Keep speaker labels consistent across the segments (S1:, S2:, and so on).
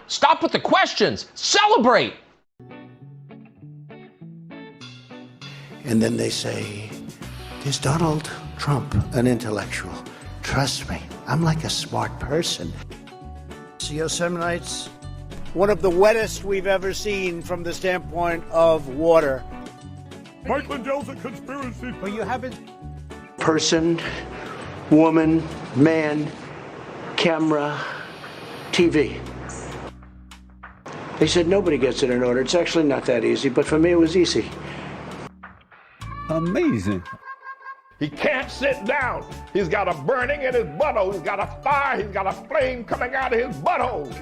S1: Stop with the questions. Celebrate.
S2: And then they say, is Donald Trump an intellectual? Trust me, I'm like a smart person. Yosemite's one of the wettest we've ever seen from the standpoint of water.
S3: Mike Lindell's a conspiracy.
S2: But you haven't. Person, woman, man, camera, TV. They said nobody gets it in order. It's actually not that easy, but for me it was easy.
S3: Amazing. He can't sit down. He's got a burning in his butthole. He's got a fire. He's got a flame coming out of his butthole.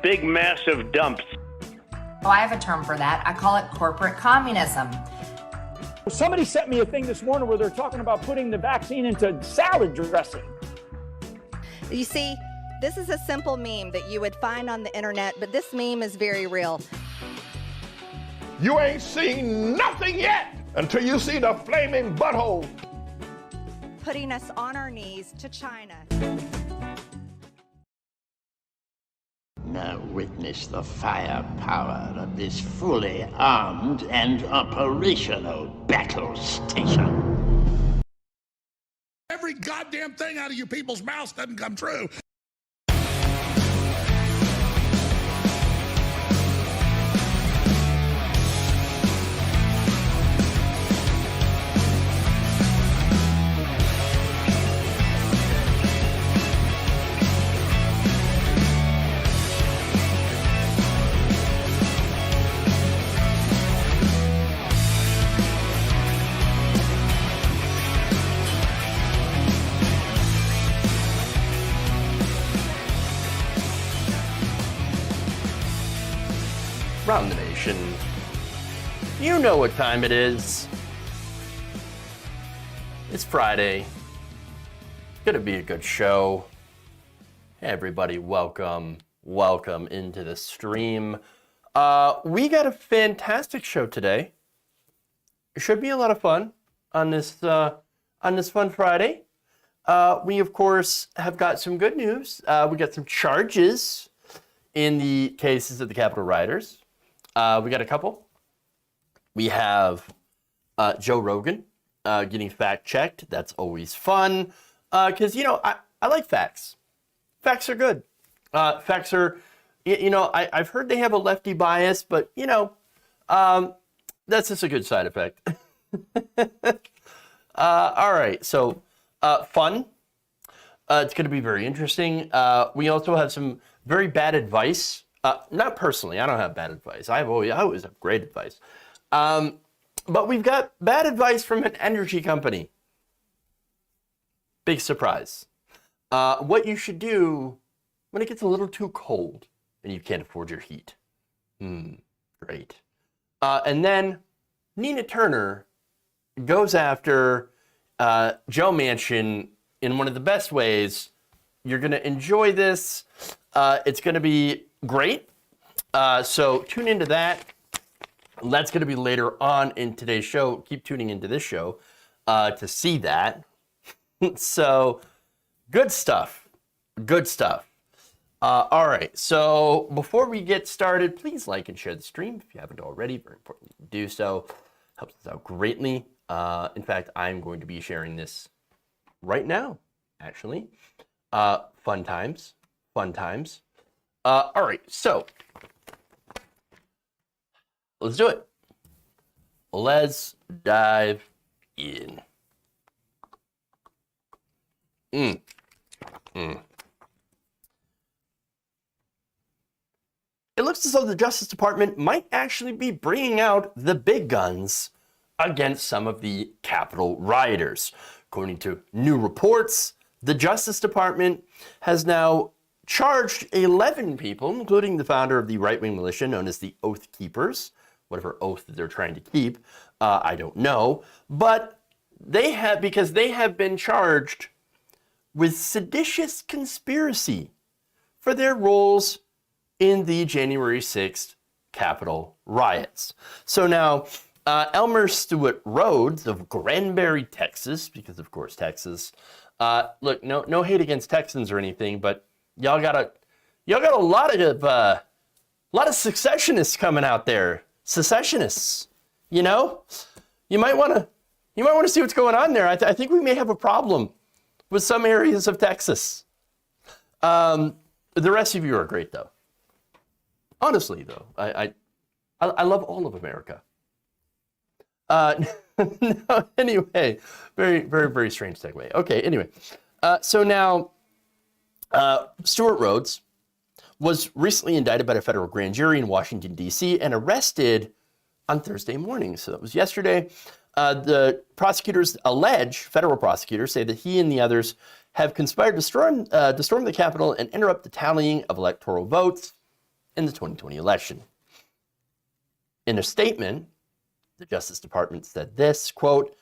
S4: Big, massive dumps.
S5: Oh, I have a term for that. I call it corporate communism.
S6: Somebody sent me a thing this morning where they're talking about putting the vaccine into salad dressing.
S7: You see, this is a simple meme that you would find on the internet, but this meme is very real.
S3: You ain't seen nothing yet until you see the flaming butthole.
S7: Putting us on our knees to China.
S8: Now witness the firepower of this fully armed and operational battle station.
S9: Every goddamn thing out of you people's mouths doesn't come true.
S1: Round the nation. You know what time it is. It's Friday. It's gonna be a good show. Hey everybody, welcome into the stream. We got a fantastic show today. It should be a lot of fun on this fun Friday. We of course have got some good news. We got some charges in the cases of the Capitol rioters. We got a couple. We have Joe Rogan getting fact-checked. That's always fun. Because, I like facts. Facts are good. Facts are, I've heard they have a lefty bias, but, that's just a good side effect. All right, so fun. It's going to be very interesting. We also have some very bad advice. Not personally, I don't have bad advice. I always have great advice. But we've got bad advice from an energy company. Big surprise. What you should do when it gets a little too cold and you can't afford your heat. Great. And then Nina Turner goes after Joe Manchin in one of the best ways. You're going to enjoy this. It's going to be great. So tune into that. That's going to be later on in today's show. Keep tuning into this show to see that. So good stuff. Good stuff. All right. So before we get started, please like and share the stream if you haven't already. Very important to do so. Helps us out greatly. In fact, I'm going to be sharing this right now, actually. Fun times. Fun times. All right, so let's do it. Let's dive in. It looks as though the Justice Department might actually be bringing out the big guns against some of the Capitol rioters. According to new reports, the Justice Department has now charged 11 people, including the founder of the right-wing militia known as the Oath Keepers. Whatever oath that they're trying to keep, I don't know. But because they have been charged with seditious conspiracy for their roles in the January 6th Capitol riots. So now, Elmer Stewart Rhodes of Granbury, Texas, because of course Texas. Look, no hate against Texans or anything, but y'all gotta y'all got a lot of secessionists coming out there. Secessionists, you know? You might want to see what's going on there. I think we may have a problem with some areas of Texas. The rest of you are great, though. Honestly, though, I love all of America. No, anyway, very, very, very strange segue. Okay, anyway. So now, Stuart Rhodes was recently indicted by a federal grand jury in Washington, D.C. and arrested on Thursday morning. So that was yesterday. The prosecutors federal prosecutors say that he and the others have conspired to storm the Capitol and interrupt the tallying of electoral votes in the 2020 election. In a statement, the Justice Department said this, quote,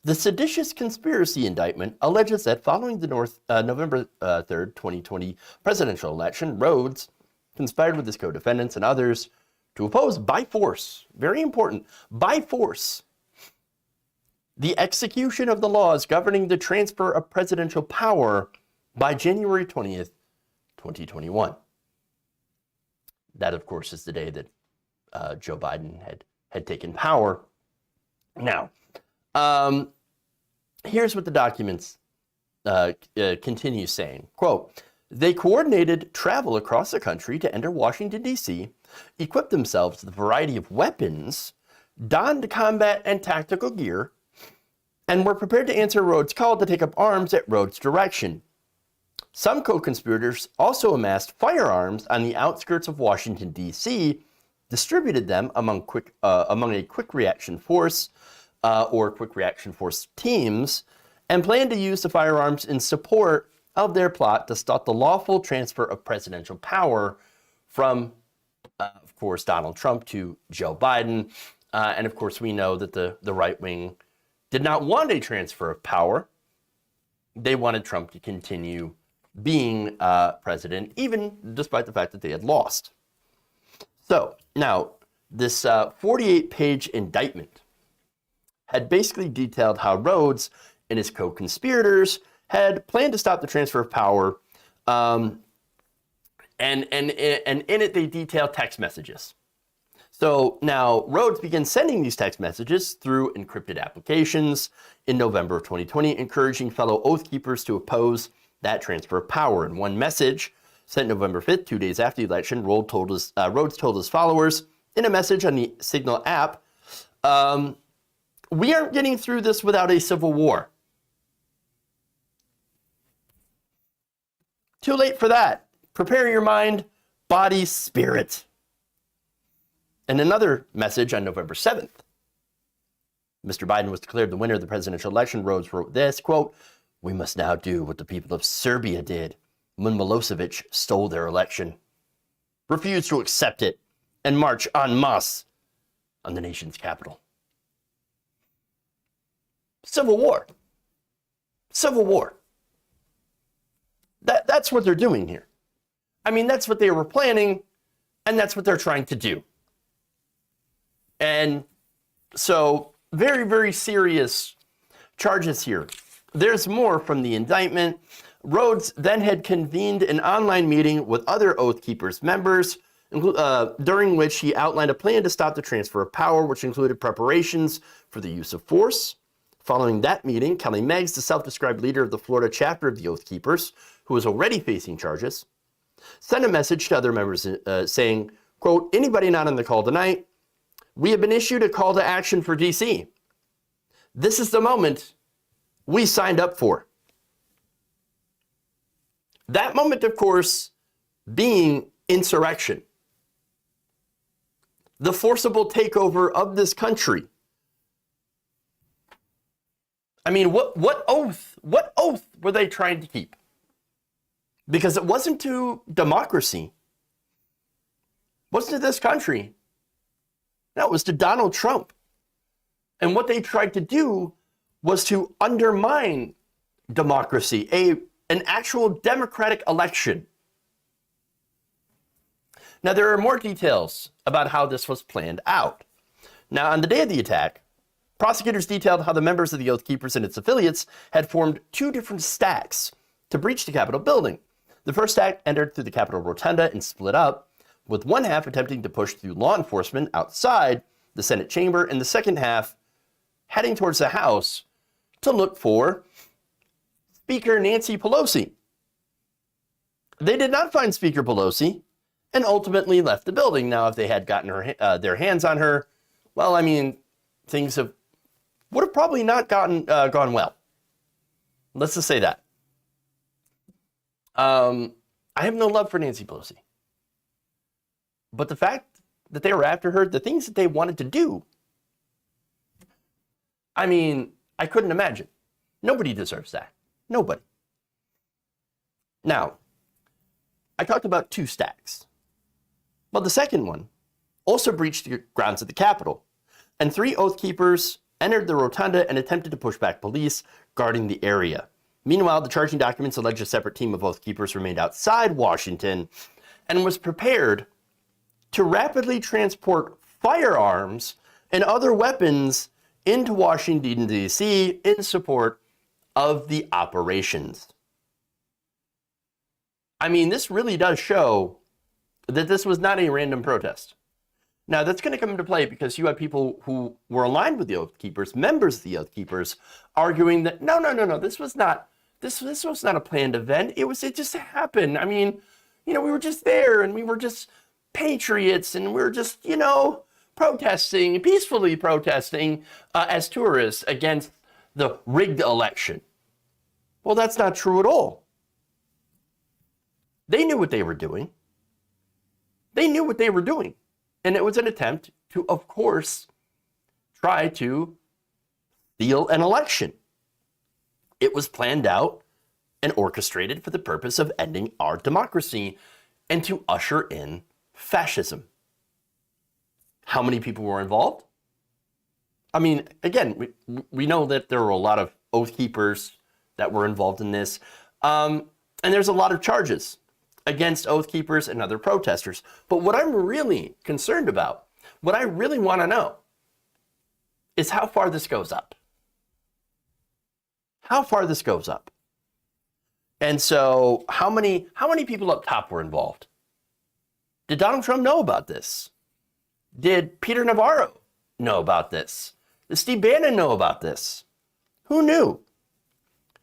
S1: "The seditious conspiracy indictment alleges that following the November 3rd, 2020 presidential election, Rhodes conspired with his co-defendants and others to oppose by force, very important, by force, the execution of the laws governing the transfer of presidential power by January 20th, 2021. That, of course, is the day that Joe Biden had taken power. Now, here's what the documents continue saying. Quote, "They coordinated travel across the country to enter Washington, D.C., equipped themselves with a variety of weapons, donned combat and tactical gear, and were prepared to answer Rhodes' call to take up arms at Rhodes' direction. Some co-conspirators also amassed firearms on the outskirts of Washington, D.C., distributed them among a quick reaction force or quick reaction force teams, and planned to use the firearms in support of their plot to stop the lawful transfer of presidential power from, of course, Donald Trump to Joe Biden. And of course, we know that the right wing did not want a transfer of power. They wanted Trump to continue being president, even despite the fact that they had lost. So now, this 48-page indictment had basically detailed how Rhodes and his co-conspirators had planned to stop the transfer of power, and in it they detailed text messages. So now Rhodes began sending these text messages through encrypted applications in November of 2020, encouraging fellow Oath Keepers to oppose that transfer of power. In one message sent November 5th, 2 days after the election, Rhodes told his followers in a message on the Signal app, "We aren't getting through this without a civil war." Too late for that. Prepare your mind, body, spirit. And another message on November 7th. Mr. Biden was declared the winner of the presidential election. Rhodes wrote this, quote, "We must now do what the people of Serbia did when Milosevic stole their election. Refuse to accept it and march en masse on the nation's capital." Civil war. Civil war. That's what they're doing here. I mean, that's what they were planning, and that's what they're trying to do. And so, very, very serious charges here. There's more from the indictment. Rhodes then had convened an online meeting with other Oath Keepers members, during which he outlined a plan to stop the transfer of power, which included preparations for the use of force. Following that meeting, Kelly Meggs, the self-described leader of the Florida chapter of the Oath Keepers, who was already facing charges, sent a message to other members saying, quote, "Anybody not on the call tonight? We have been issued a call to action for DC. This is the moment we signed up for." That moment, of course, being insurrection. The forcible takeover of this country. I mean, what oath were they trying to keep? Because it wasn't to democracy. It wasn't to this country. No, it was to Donald Trump. And what they tried to do was to undermine democracy, an actual democratic election. Now, there are more details about how this was planned out. Now, on the day of the attack, prosecutors detailed how the members of the Oath Keepers and its affiliates had formed two different stacks to breach the Capitol building. The first stack entered through the Capitol Rotunda and split up, with one half attempting to push through law enforcement outside the Senate chamber, and the second half heading towards the House to look for Speaker Nancy Pelosi. They did not find Speaker Pelosi and ultimately left the building. Now, if they had gotten their hands on her, well, I mean, things would have probably not gone well. Let's just say that. I have no love for Nancy Pelosi. But the fact that they were after her, the things that they wanted to do, I mean, I couldn't imagine. Nobody deserves that. Nobody. Now, I talked about 2 stacks. Well, the second one also breached the grounds of the Capitol, and 3 Oath Keepers entered the rotunda and attempted to push back police guarding the area. Meanwhile, the charging documents allege a separate team of Oath Keepers remained outside Washington and was prepared to rapidly transport firearms and other weapons into Washington, D.C. in support of the operations. I mean, this really does show that this was not a random protest. Now, that's going to come into play because you have people who were aligned with the Oath Keepers, members of the Oath Keepers, arguing that no, this was not a planned event. It just happened. I mean, we were just there and we were just patriots and we were just, peacefully protesting as tourists against the rigged election. Well, that's not true at all. They knew what they were doing. And it was an attempt to, of course, try to steal an election. It was planned out and orchestrated for the purpose of ending our democracy and to usher in fascism. How many people were involved? I mean, again, we know that there were a lot of Oath Keepers that were involved in this. And there's a lot of charges against Oath Keepers and other protesters. But what I'm really concerned about, what I really want to know, is how far this goes up. How far this goes up. And so how many people up top were involved? Did Donald Trump know about this? Did Peter Navarro know about this? Did Steve Bannon know about this? Who knew?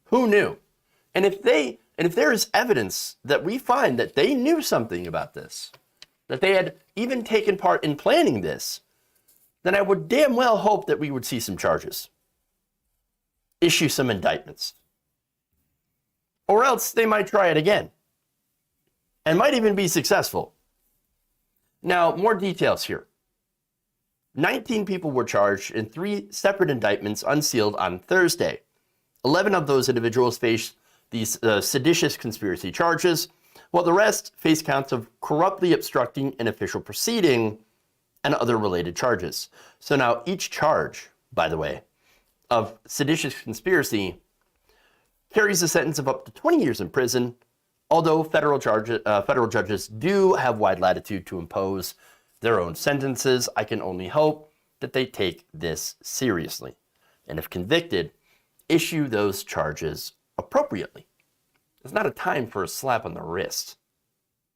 S1: Who knew? And if there is evidence that we find that they knew something about this, that they had even taken part in planning this, then I would damn well hope that we would see some charges. Issue some indictments. Or else they might try it again. And might even be successful. Now, more details here. 19 people were charged in 3 separate indictments unsealed on Thursday. 11 of those individuals faced these seditious conspiracy charges, while the rest face counts of corruptly obstructing an official proceeding and other related charges. So now each charge, by the way, of seditious conspiracy carries a sentence of up to 20 years in prison, although federal judges do have wide latitude to impose their own sentences. I can only hope that they take this seriously, and if convicted, issue those charges appropriately. It's not a time for a slap on the wrist.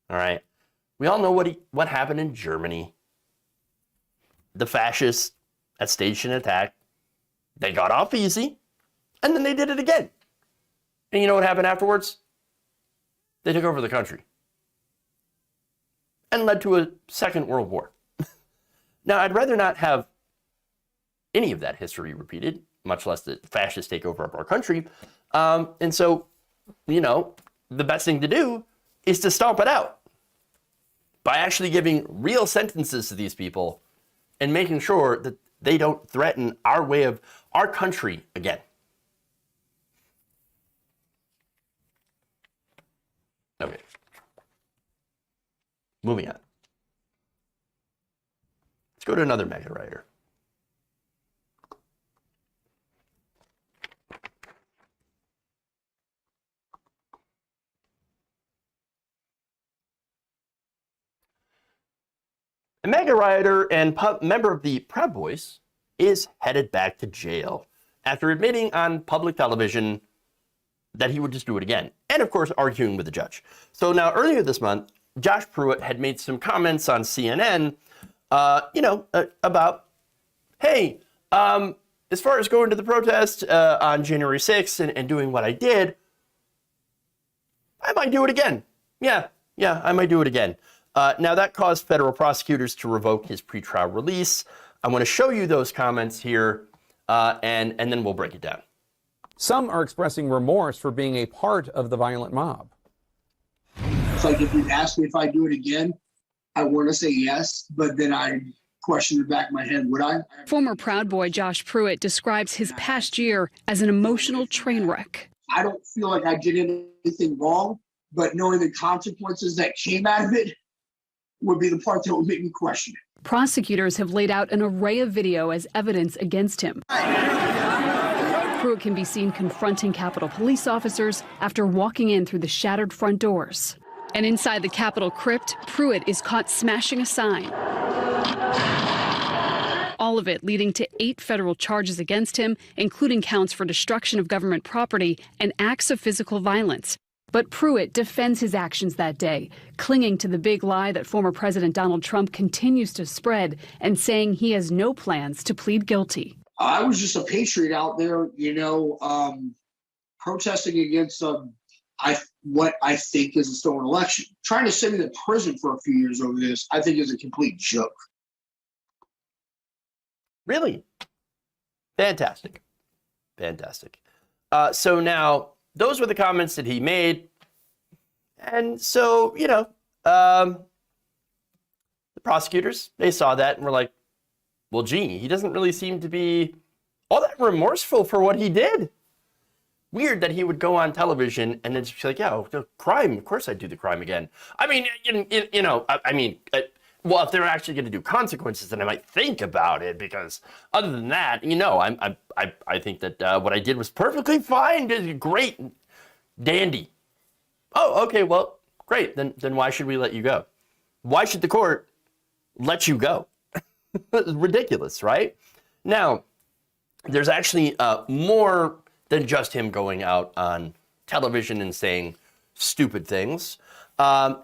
S1: All right. We all know what happened in Germany. The fascists had staged an attack. They got off easy, and then they did it again. And you know what happened afterwards? They took over the country and led to a second world war. Now, I'd rather not have any of that history repeated, much less the fascists take over our country. And so, the best thing to do is to stomp it out by actually giving real sentences to these people and making sure that they don't threaten our country again. Okay. Moving on. Let's go to another mega writer. A mega rioter and member of the Proud Boys is headed back to jail after admitting on public television that he would just do it again. And of course, arguing with the judge. So now earlier this month, Josh Pruitt had made some comments on CNN, about, hey, as far as going to the protest on January 6th and doing what I did, I might do it again. Yeah, I might do it again. Now that caused federal prosecutors to revoke his pretrial release. I want to show you those comments here, and then we'll break it down.
S10: Some are expressing remorse for being a part of the violent mob.
S11: It's like if you ask me if I do it again, I want to say yes, but then I question in the back of my head, would I?
S12: Former Proud Boy Josh Pruitt describes his past year as an emotional train wreck.
S11: I don't feel like I did anything wrong, but knowing the consequences that came out of it would be the part that would make me question it.
S12: Prosecutors have laid out an array of video as evidence against him. Pruitt can be seen confronting Capitol police officers after walking in through the shattered front doors. And inside the Capitol crypt, Pruitt is caught smashing a sign. All of it leading to 8 federal charges against him, including counts for destruction of government property and acts of physical violence. But Pruitt defends his actions that day, clinging to the big lie that former President Donald Trump continues to spread and saying he has no plans to plead guilty.
S11: I was just a patriot out there, protesting against what I think is a stolen election. Trying to send me to prison for a few years over this, I think is a complete joke.
S1: Really? Fantastic. So now, those were the comments that he made. And so, the prosecutors, they saw that and were like, well, gee, he doesn't really seem to be all that remorseful for what he did. Weird that he would go on television and then just be like, yeah, the crime, of course I'd do the crime again. I mean, well, if they're actually going to do consequences, then I might think about it, because other than that, I think that what I did was perfectly fine, great, dandy. Oh, okay, well, great. Then why should we let you go? Why should the court let you go? Ridiculous, right? Now, there's actually more than just him going out on television and saying stupid things.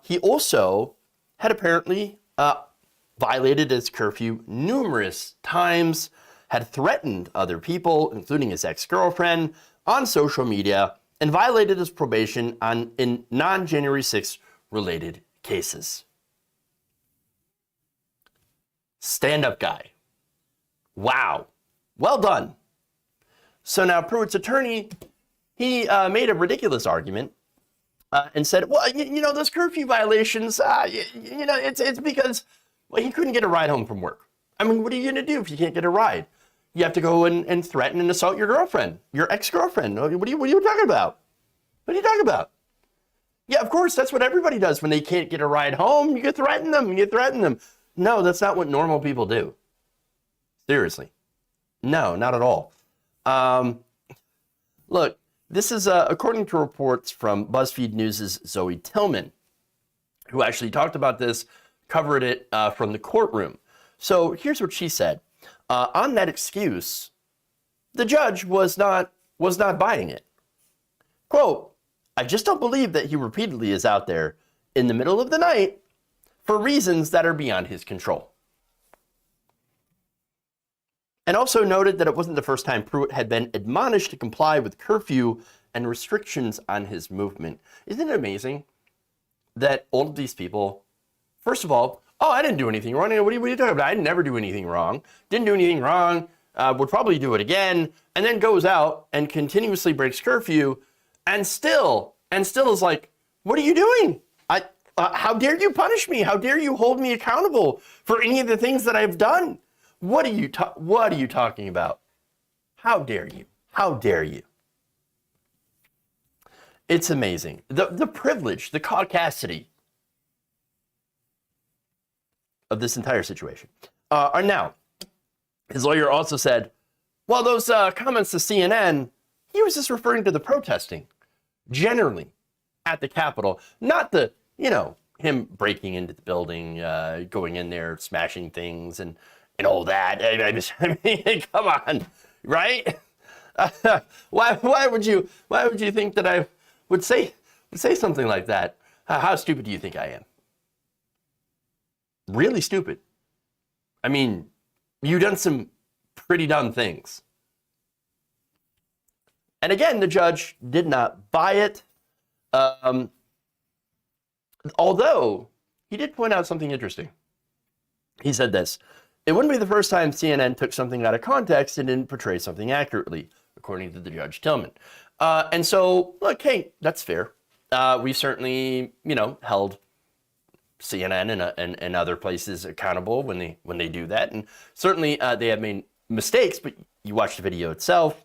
S1: He also had apparently violated his curfew numerous times, had threatened other people, including his ex-girlfriend, on social media, and violated his probation in non-January 6th related cases. Stand-up guy. Wow. Well done. So now Pruitt's attorney, he made a ridiculous argument and said, well, those curfew violations, it's because, well, he couldn't get a ride home from work. I mean, what are you going to do if you can't get a ride? You have to go and threaten and assault your girlfriend, your ex-girlfriend. What are you talking about? What are you talking about? Yeah, of course, that's what everybody does when they can't get a ride home. You threaten them. No, that's not what normal people do. Seriously. No, not at all. Look, this is according to reports from BuzzFeed News' Zoe Tillman, who actually talked about this, covered it from the courtroom. So here's what she said. On that excuse, the judge was not buying it. Quote, I just don't believe that he repeatedly is out there in the middle of the night for reasons that are beyond his control. And also noted that it wasn't the first time Pruitt had been admonished to comply with curfew and restrictions on his movement. Isn't it amazing that all of these people, first of all, oh, I didn't do anything wrong. What are you talking about? I never do anything wrong. Didn't do anything wrong. Would probably do it again. And then goes out and continuously breaks curfew and still is like, what are you doing? How dare you punish me? How dare you hold me accountable for any of the things that I've done? What are you talking about? How dare you? How dare you? It's amazing. The privilege, the caucasity of this entire situation. And now, his lawyer also said, well, those comments to CNN, he was just referring to the protesting generally at the Capitol, not the, him breaking into the building, going in there, smashing things and all that. I mean, come on, right? Why would you think that I would say something like that? How stupid do you think I am? Really stupid. I mean, you've done some pretty dumb things. And again, the judge did not buy it. Although he did point out something interesting. He said this: "It wouldn't be the first time CNN took something out of context and didn't portray something accurately," according to the Judge Tillman. And so, look, hey, that's fair. We certainly, held CNN and other places accountable when they do that, and certainly they have made mistakes. But you watch the video itself.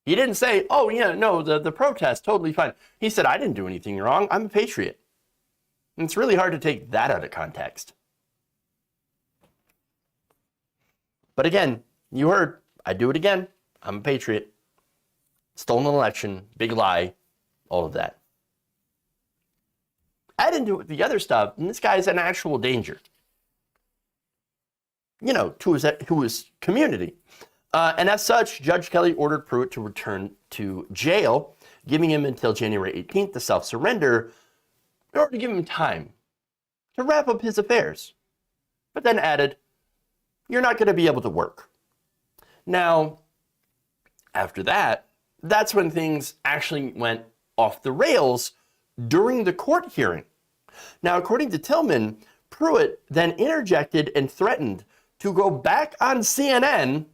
S1: He didn't say, "Oh yeah, no, the protest totally fine." He said, "I didn't do anything wrong. I'm a patriot." And it's really hard to take that out of context. But again, you heard, I do it again. I'm a patriot. Stolen election, big lie, all of that. I didn't do it with the other stuff, and this guy's an actual danger, to his community. And as such, Judge Kelly ordered Pruitt to return to jail, giving him until January 18th to self-surrender in order to give him time to wrap up his affairs. But then added, "You're not going to be able to work." Now, after that, that's when things actually went off the rails during the court hearing. Now, according to Tillman, Pruitt then interjected and threatened to go back on CNN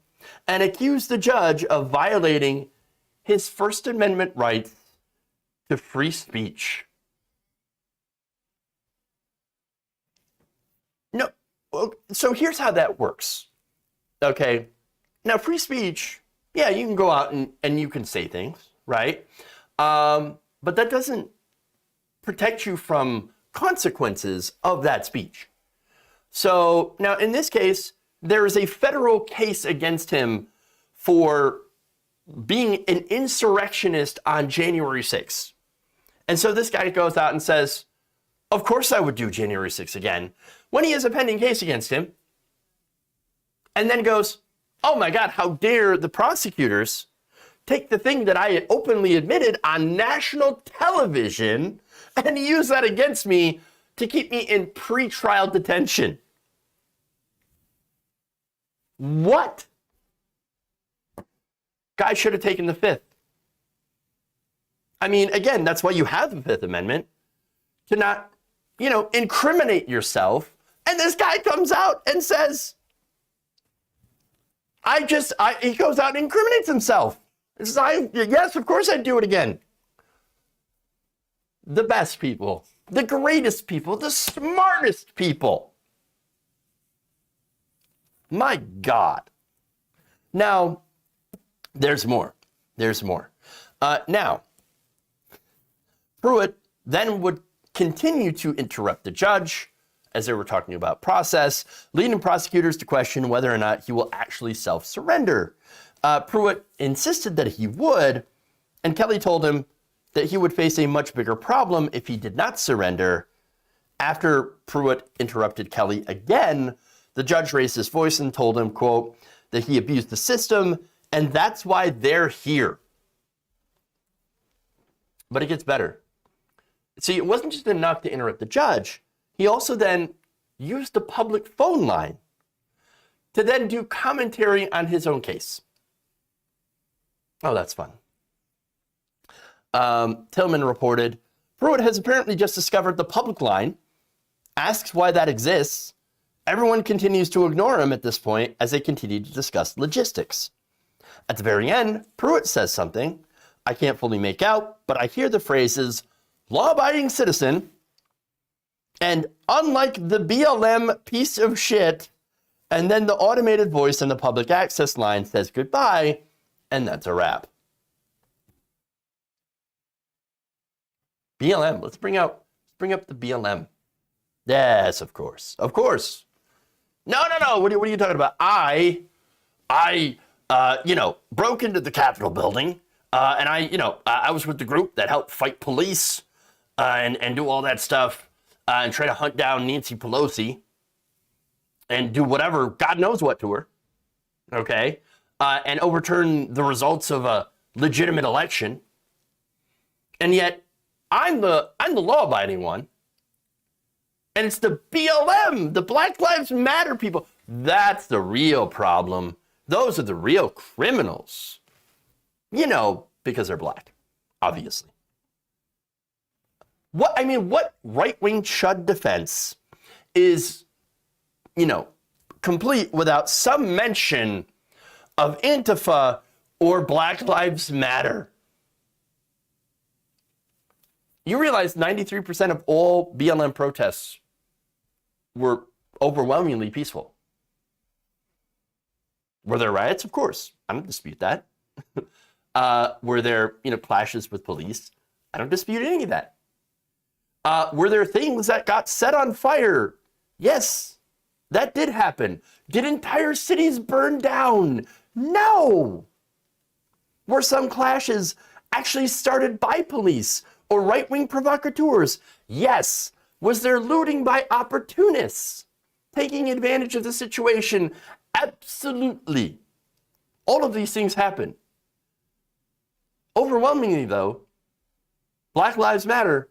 S1: and accuse the judge of violating his First Amendment rights to free speech. No, so here's how that works. Okay, now free speech, yeah, you can go out and you can say things, right? But that doesn't protect you from consequences of that speech. So now in this case, there is a federal case against him for being an insurrectionist on January 6th. And so this guy goes out and says, "Of course I would do January 6th again," when he has a pending case against him. And then goes, "Oh my God, how dare the prosecutors take the thing that I openly admitted on national television and use that against me to keep me in pretrial detention." What? Guy should have taken the Fifth. I mean, again, that's why you have the Fifth Amendment, to not, incriminate yourself. And this guy comes out and says, he goes out and incriminates himself. He says, yes, of course I'd do it again. The best people, the greatest people, the smartest people. My God. Now, there's more. Now, Pruitt then would continue to interrupt the judge as they were talking about process, leading prosecutors to question whether or not he will actually self-surrender. Pruitt insisted that he would, and Kelly told him that he would face a much bigger problem if he did not surrender. After Pruitt interrupted Kelly again, the judge raised his voice and told him, quote, that he abused the system, and that's why they're here. But it gets better. See, it wasn't just enough to interrupt the judge. He also then used the public phone line to then do commentary on his own case. Oh, that's fun. Tillman reported, Pruitt has apparently just discovered the public line, asks why that exists. Everyone continues to ignore him at this point as they continue to discuss logistics. At the very end, Pruitt says something I can't fully make out, but I hear the phrases law-abiding citizen and unlike the BLM piece of shit, and then the automated voice in the public access line says goodbye, and that's a wrap. BLM, let's bring up the BLM. Yes, of course. Of course. No. What are you talking about? I broke into the Capitol building, and I was with the group that helped fight police and do all that stuff and try to hunt down Nancy Pelosi and do whatever, God knows what to her. Okay? and overturn the results of a legitimate election. And yet, I'm the law-abiding one. And it's the BLM, the Black Lives Matter people. That's the real problem. Those are the real criminals. You know, because they're black, obviously. What right-wing chud defense is, complete without some mention of Antifa or Black Lives Matter? You realize 93% of all BLM protests were overwhelmingly peaceful. Were there riots? Of course. I don't dispute that. Were there, clashes with police? I don't dispute any of that. Were there things that got set on fire? Yes, that did happen. Did entire cities burn down? No. Were some clashes actually started by police or right-wing provocateurs? Yes. Was there looting by opportunists taking advantage of the situation? Absolutely. All of these things happen. Overwhelmingly, though, Black Lives Matter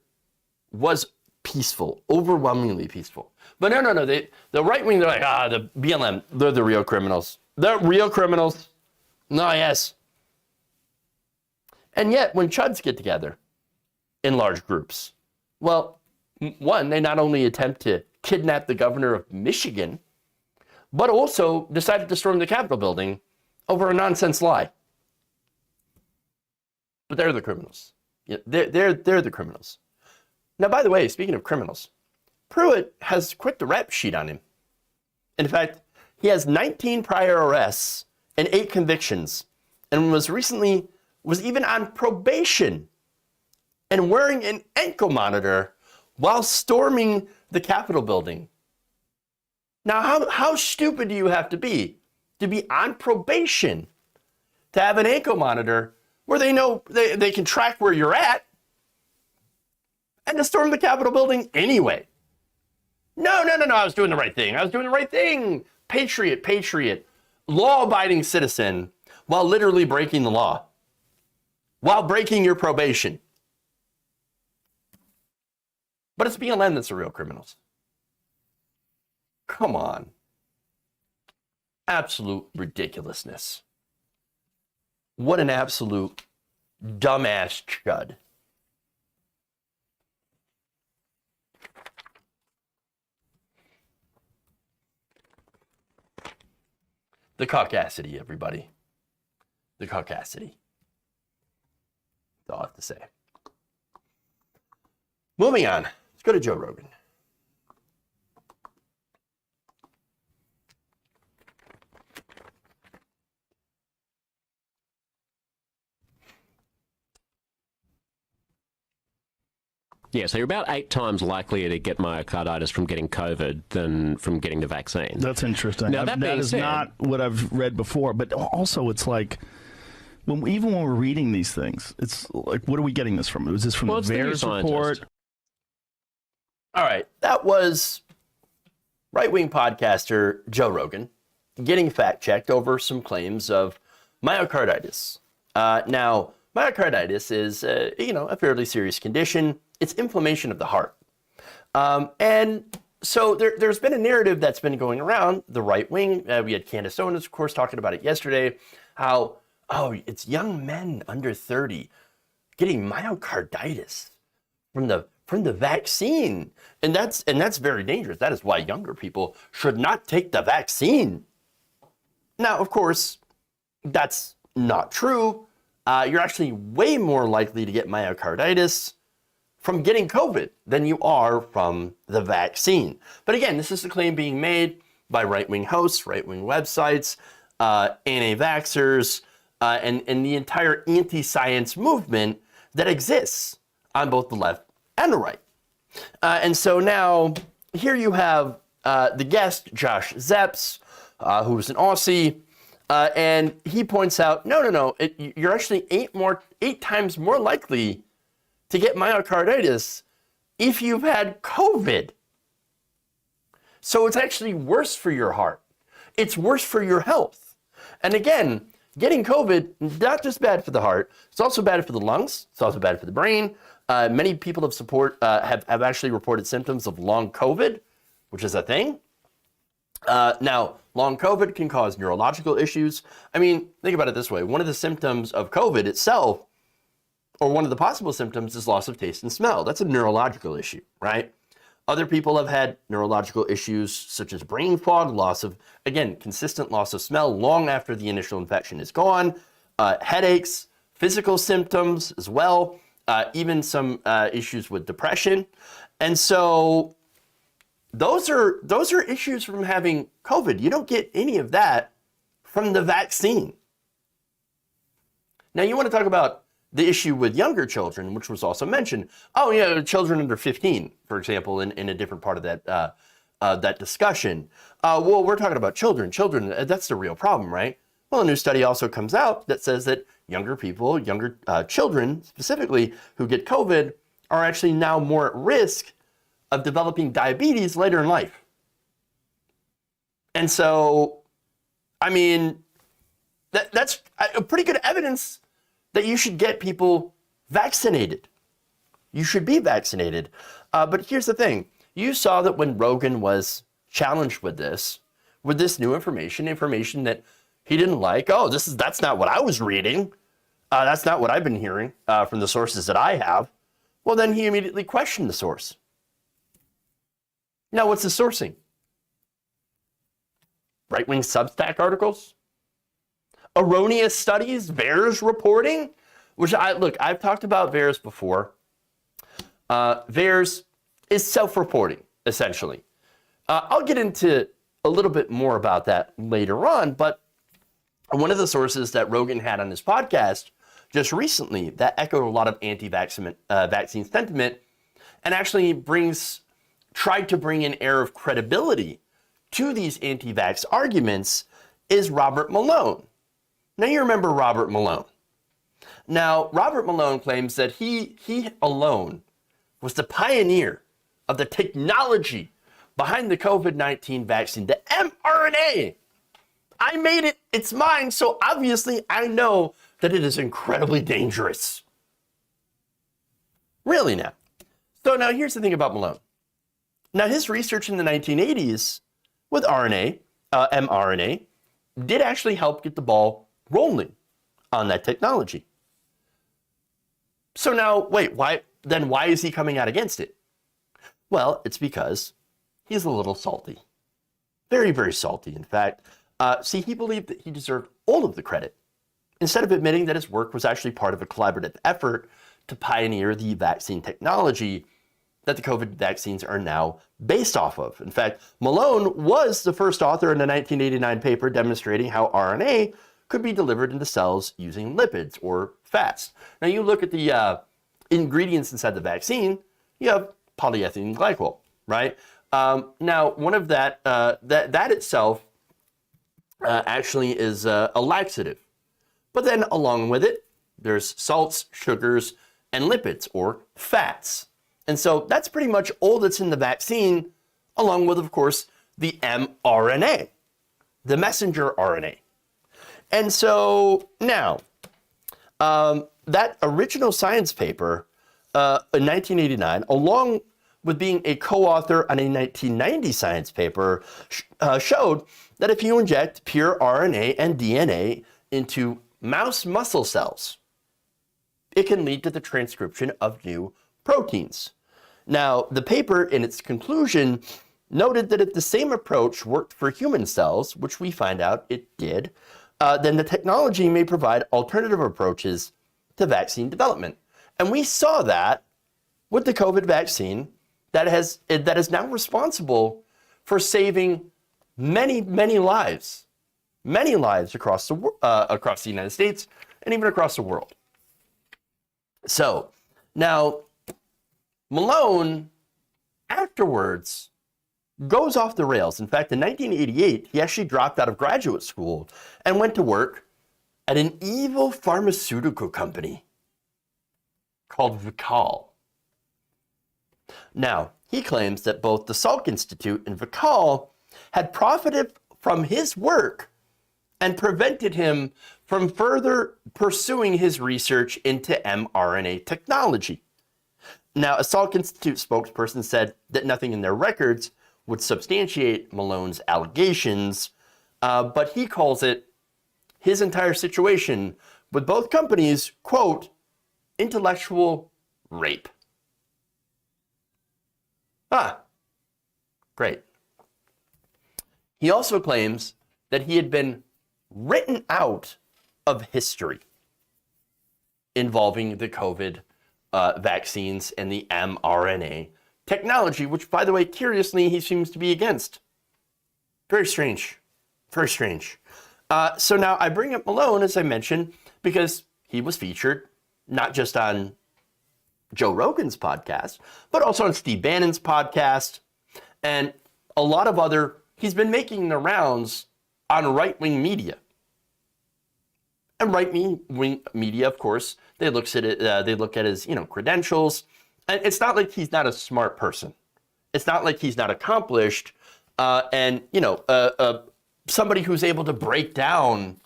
S1: was peaceful, overwhelmingly peaceful. But no, the right wing, they're like, the BLM, they're the real criminals. They're real criminals. No, yes. And yet, when chuds get together in large groups, well, one, they not only attempt to kidnap the governor of Michigan, but also decided to storm the Capitol building over a nonsense lie. But they're the criminals. They're the criminals. Now, by the way, speaking of criminals, Pruitt has quite the rap sheet on him. In fact, he has 19 prior arrests and 8 convictions, and was even on probation and wearing an ankle monitor while storming the Capitol building. Now, how stupid do you have to be on probation to have an ankle monitor where they know they can track where you're at and to storm the Capitol building anyway? No, I was doing the right thing. Patriot, law-abiding citizen, while literally breaking the law, while breaking your probation. But it's BLM that's the real criminals. Come on. Absolute ridiculousness. What an absolute dumbass chud. The caucasity, everybody. The caucasity. That's all I have to say. Moving on. Let's go to Joe Rogan.
S13: Yeah, so you're about 8 times likelier to get myocarditis from getting COVID than from getting the vaccine.
S14: That's interesting.
S13: Now,
S14: that is
S13: said,
S14: not what I've read before, but also it's like, even when we're reading these things, it's like, what are we getting this from? Was this from the VAERS report?
S1: All right, that was right-wing podcaster Joe Rogan getting fact-checked over some claims of myocarditis. Now, myocarditis is, a fairly serious condition. It's inflammation of the heart. And so there's been a narrative that's been going around the right wing. We had Candace Owens, of course, talking about it yesterday, how, it's young men under 30 getting myocarditis from the vaccine. And that's very dangerous. That is why younger people should not take the vaccine. Now, of course, that's not true. You're actually way more likely to get myocarditis from getting COVID than you are from the vaccine. But again, this is the claim being made by right-wing hosts, right-wing websites, anti-vaxxers, and the entire anti-science movement that exists on both the left and the right. And so now, here you have the guest, Josh Zepps, who's an Aussie, and he points out, no, you're actually 8 times more likely to get myocarditis if you've had COVID. So it's actually worse for your heart. It's worse for your health. And again, getting COVID, not just bad for the heart, it's also bad for the lungs, it's also bad for the brain. Many people have actually reported symptoms of long COVID, which is a thing. Now, long COVID can cause neurological issues. I mean, think about it this way. One of the symptoms of COVID itself, or one of the possible symptoms, is loss of taste and smell. That's a neurological issue, right? Other people have had neurological issues such as brain fog, consistent loss of smell long after the initial infection is gone, headaches, physical symptoms as well, even some issues with depression. And so those are issues from having COVID. You don't get any of that from the vaccine. Now, you want to talk about the issue with younger children, which was also mentioned. Oh, yeah, children under 15, for example, in a different part of that discussion. Well, we're talking about children. Children, that's the real problem, right? Well, a new study also comes out that says that younger children specifically, who get COVID are actually now more at risk of developing diabetes later in life. And so, I mean, that's a pretty good evidence that you should get people vaccinated. You should be vaccinated. But here's the thing. You saw that when Rogan was challenged with this new information that he didn't like. Oh, that's not what I was reading. That's not what I've been hearing from the sources that I have. Well, then he immediately questioned the source. Now, what's the sourcing? Right-wing Substack articles? Erroneous studies? VAERS reporting? I've talked about VAERS before. VAERS is self-reporting, essentially. I'll get into a little bit more about that later on, but one of the sources that Rogan had on his podcast just recently that echoed a lot of anti-vaccine sentiment and actually tried to bring an air of credibility to these anti-vax arguments is Robert Malone. Now, you remember Robert Malone. Now, Robert Malone claims that he alone was the pioneer of the technology behind the COVID-19 vaccine, the mRNA. I made it, it's mine, so obviously I know that it is incredibly dangerous. Really now. So now here's the thing about Malone. Now, his research in the 1980s with mRNA, did actually help get the ball rolling on that technology. So now, wait, why is he coming out against it? Well, it's because he's a little salty. Very, very salty, in fact. He believed that he deserved all of the credit, instead of admitting that his work was actually part of a collaborative effort to pioneer the vaccine technology that the COVID vaccines are now based off of. In fact, Malone was the first author in a 1989 paper demonstrating how RNA could be delivered into cells using lipids or fats. Now, you look at the ingredients inside the vaccine, you have polyethylene glycol, right? Now, one of that itself actually is a laxative. But then along with it, there's salts, sugars, and lipids or fats. And so that's pretty much all that's in the vaccine, along with, of course, the mRNA, the messenger RNA. And so now, that original science paper in 1989, along with being a co-author on a 1990 science paper, showed that if you inject pure RNA and DNA into mouse muscle cells, it can lead to the transcription of new proteins. Now, the paper in its conclusion noted that if the same approach worked for human cells, which we find out it did, then the technology may provide alternative approaches to vaccine development. And we saw that with the COVID vaccine that is now responsible for saving many, many lives across the United States and even across the world. So now, Malone afterwards goes off the rails. In fact, in 1988, he actually dropped out of graduate school and went to work at an evil pharmaceutical company called Vical. Now, he claims that both the Salk Institute and Vical had profited from his work and prevented him from further pursuing his research into mRNA technology. Now, a Salk Institute spokesperson said that nothing in their records would substantiate Malone's allegations, but he calls it his entire situation with both companies, quote, intellectual rape. Great. He also claims that he had been written out of history involving the COVID vaccines and the mRNA technology, which, by the way, curiously, he seems to be against. Very strange. Very strange. So now I bring up Malone, as I mentioned, because he was featured not just on Joe Rogan's podcast, but also on Steve Bannon's podcast, and a lot of other, he's been making the rounds on right-wing media. And right-wing media, of course, they look at it. They look at his, credentials, and it's not like he's not a smart person. It's not like he's not accomplished, and somebody who's able to break down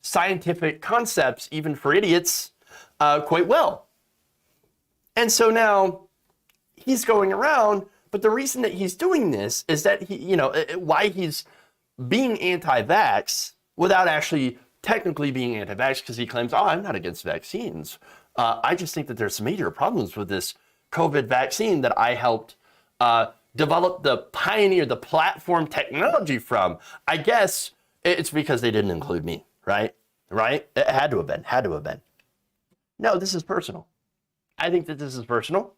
S1: scientific concepts, even for idiots, quite well. And so now he's going around, but the reason that he's doing this is that why he's being anti-vax without actually technically being anti-vax, because he claims, I'm not against vaccines. I just think that there's major problems with this COVID vaccine that I helped develop the platform technology from. I guess it's because they didn't include me, right? Right? It had to have been. No, this is personal. I think that this is personal.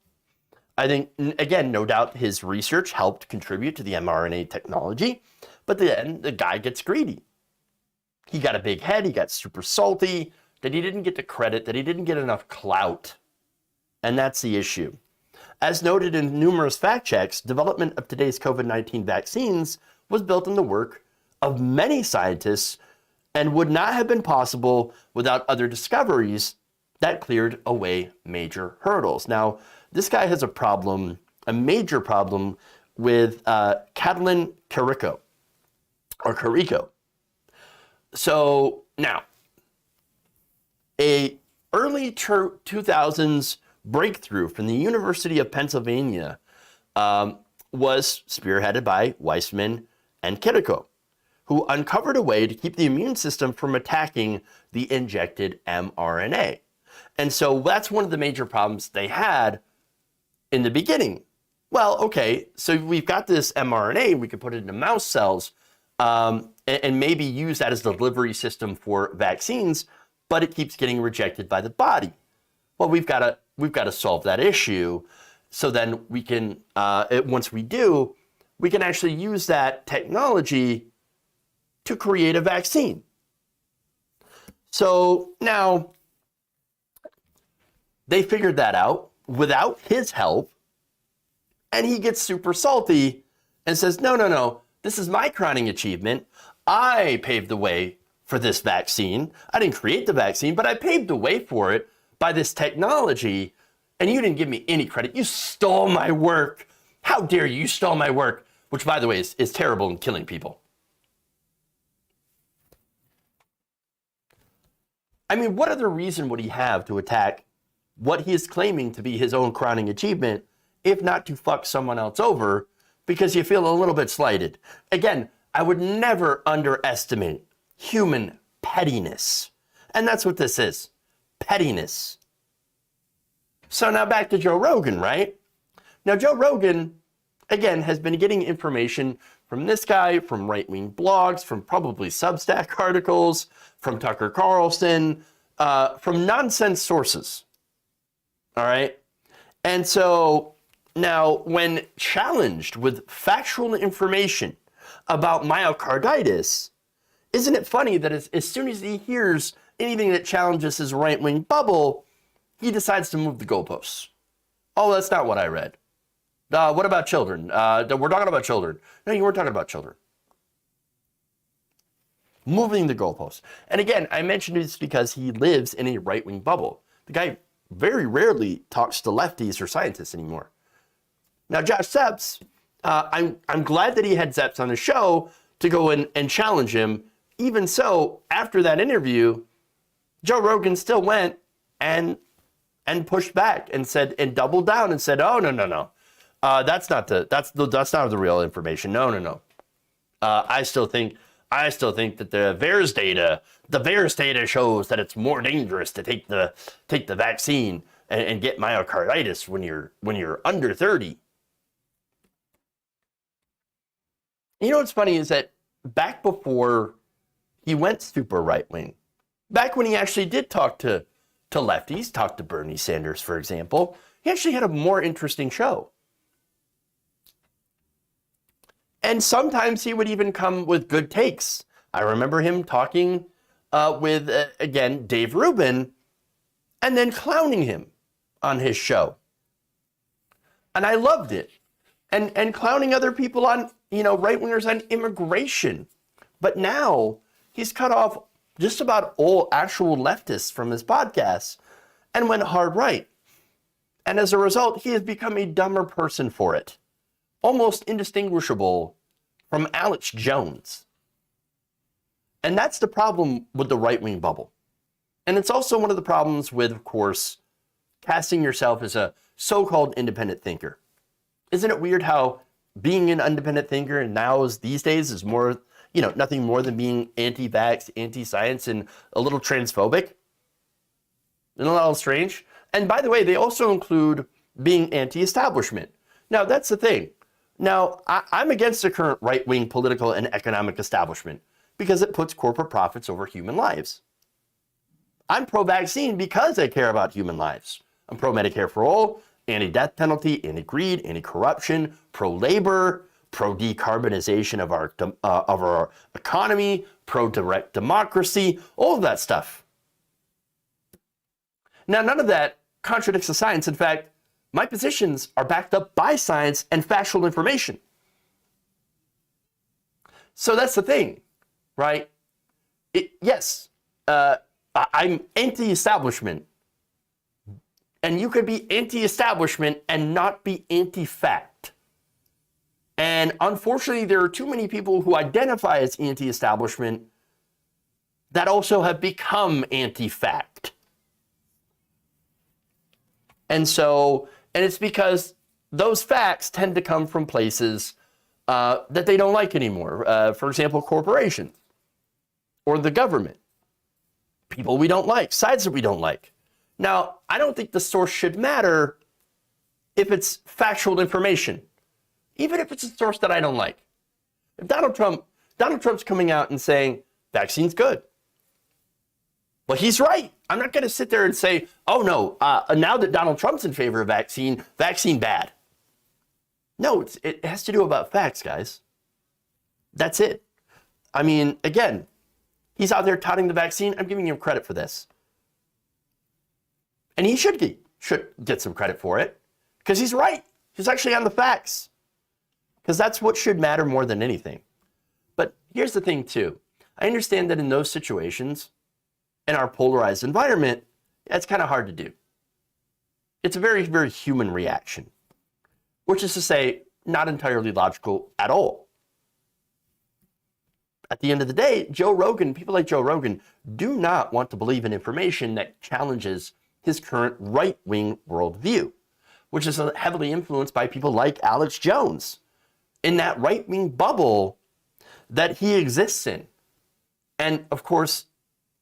S1: I think, again, no doubt his research helped contribute to the mRNA technology, but then the guy gets greedy. He got a big head, he got super salty, that he didn't get the credit, that he didn't get enough clout. And that's the issue. As noted in numerous fact checks, development of today's COVID-19 vaccines was built on the work of many scientists and would not have been possible without other discoveries that cleared away major hurdles. Now, this guy has a major problem with Catalin Carrico. So now, a early 2000s breakthrough from the University of Pennsylvania was spearheaded by Weissman and Carrico, who uncovered a way to keep the immune system from attacking the injected mRNA. And so that's one of the major problems they had in the beginning. Well, okay, so we've got this mRNA, we could put it into mouse cells and maybe use that as the delivery system for vaccines, but it keeps getting rejected by the body. Well, we've got to solve that issue. So then we can, once we do, we can actually use that technology to create a vaccine. So now they figured that out without his help, and he gets super salty and says, no, this is my crowning achievement. I paved the way for this vaccine. I didn't create the vaccine, but I paved the way for it by this technology, and you didn't give me any credit. You stole my work. How dare you stole my work, which, by the way, is terrible in killing people. I mean, what other reason would he have to attack what he is claiming to be his own crowning achievement, if not to fuck someone else over because you feel a little bit slighted? Again, I would never underestimate human pettiness. And that's what this is. Pettiness. So now back to Joe Rogan, right? Now, Joe Rogan, again, has been getting information from this guy, from right-wing blogs, from probably Substack articles, from Tucker Carlson, from nonsense sources. All right? And so now when challenged with factual information about myocarditis, isn't it funny that as soon as he hears anything that challenges his right-wing bubble, he decides to move the goalposts? Oh, that's not what I read. What about children? We're talking about children. No, you weren't talking about children. Moving the goalposts. And again, I mentioned this because he lives in a right-wing bubble. The guy very rarely talks to lefties or scientists anymore. Now, Josh Zepps, I'm glad that he had Zepps on the show to go in and challenge him even so, after that interview, Joe Rogan still went and pushed back and said, and doubled down and said, "Oh, no. That's not the real information. No. I still think that the VAERS data shows that it's more dangerous to take the vaccine and get myocarditis when you're under 30." You know what's funny is that back before he went super right wing, back when he actually did talk to lefties, talk to Bernie Sanders, for example, he actually had a more interesting show. And sometimes he would even come with good takes. I remember him talking with, again, Dave Rubin, and then clowning him on his show. And I loved it. And clowning other people on, right-wingers on immigration. But now he's cut off just about all actual leftists from his podcasts and went hard right. And as a result, he has become a dumber person for it. Almost indistinguishable from Alex Jones. And that's the problem with the right-wing bubble. And it's also one of the problems with, of course, casting yourself as a so-called independent thinker. Isn't it weird how being an independent thinker these days is more, nothing more than being anti-vax, anti-science, and a little transphobic? Isn't that a little strange? And by the way, they also include being anti-establishment. Now, that's the thing. Now, I'm against the current right-wing political and economic establishment because it puts corporate profits over human lives. I'm pro-vaccine because I care about human lives. I'm pro-Medicare for all, anti-death penalty, anti-greed, anti-corruption, pro-labor, pro-decarbonization of our economy, pro-direct democracy, all of that stuff. Now, none of that contradicts the science. In fact, my positions are backed up by science and factual information. So that's the thing, right? Yes, I'm anti-establishment. And you could be anti-establishment and not be anti-fact. And unfortunately, there are too many people who identify as anti-establishment that also have become anti-fact. And it's because those facts tend to come from places that they don't like anymore. For example, corporations or the government. People we don't like, sides that we don't like. Now, I don't think the source should matter if it's factual information, even if it's a source that I don't like. If Donald Trump's coming out and saying, vaccine's good. Well, he's right. I'm not going to sit there and say, oh no, now that Donald Trump's in favor of vaccine bad. No, it has to do about facts, guys. That's it. I mean, again, he's out there touting the vaccine. I'm giving him credit for this. And he should get some credit for it because he's right. He's actually on the facts because that's what should matter more than anything. But here's the thing too. I understand that in those situations, in our polarized environment, it's kind of hard to do. It's a very, very human reaction, which is to say, not entirely logical at all. At the end of the day, people like Joe Rogan do not want to believe in information that challenges his current right-wing worldview, which is heavily influenced by people like Alex Jones in that right-wing bubble that he exists in. And of course,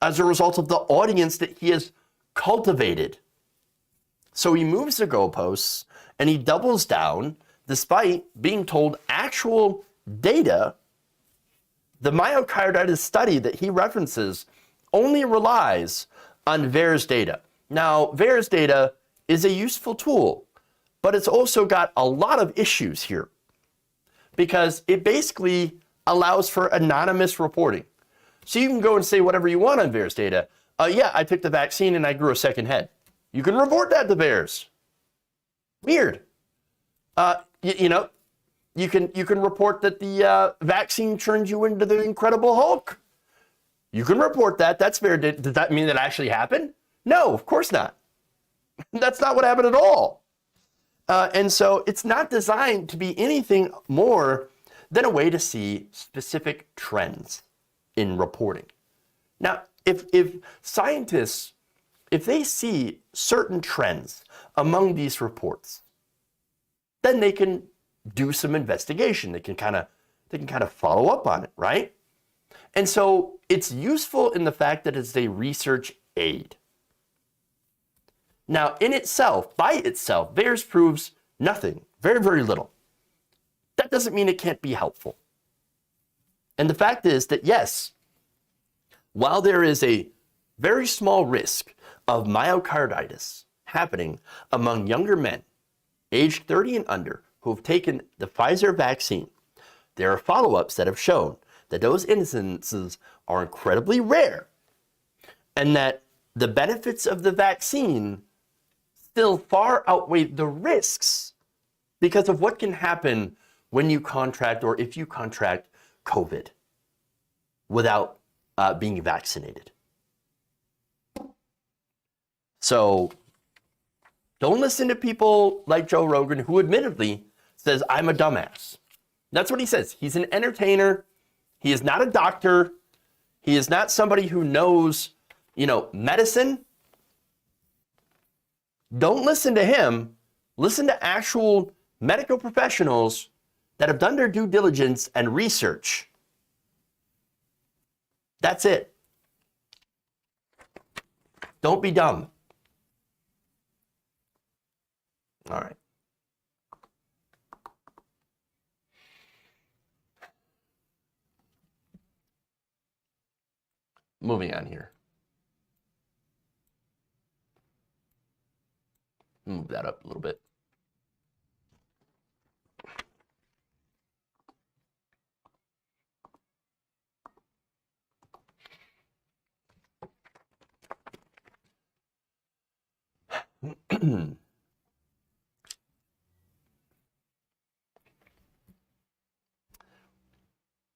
S1: as a result of the audience that he has cultivated. So he moves the goalposts and he doubles down despite being told actual data. The myocarditis study that he references only relies on VAERS data. Now, VAERS data is a useful tool, but it's also got a lot of issues here because it basically allows for anonymous reporting. So you can go and say whatever you want on VAERS data. Yeah, I took the vaccine and I grew a second head. You can report that to VAERS. Weird. You can report that the vaccine turned you into the Incredible Hulk. You can report that. That's fair. Did that mean that actually happened? No, of course not. That's not what happened at all. And so it's not designed to be anything more than a way to see specific trends. in reporting. Now, if scientists, if they see certain trends among these reports, then they can do some investigation. They can kind of follow up on it, right? And so it's useful in the fact that it's a research aid. Now, in itself, by itself, VAERS proves nothing, very, very little. That doesn't mean it can't be helpful. And the fact is that, yes, while there is a very small risk of myocarditis happening among younger men, aged 30 and under, who have taken the Pfizer vaccine, there are follow-ups that have shown that those incidences are incredibly rare, and that the benefits of the vaccine still far outweigh the risks because of what can happen when you contract, or if you contract, COVID without being vaccinated. So don't listen to people like Joe Rogan, who admittedly says, I'm a dumbass. That's what he says. He's an entertainer. He is not a doctor. He is not somebody who knows, medicine. Don't listen to him. Listen to actual medical professionals that have done their due diligence and research. That's it. Don't be dumb. All right. Moving on here. Move that up a little bit.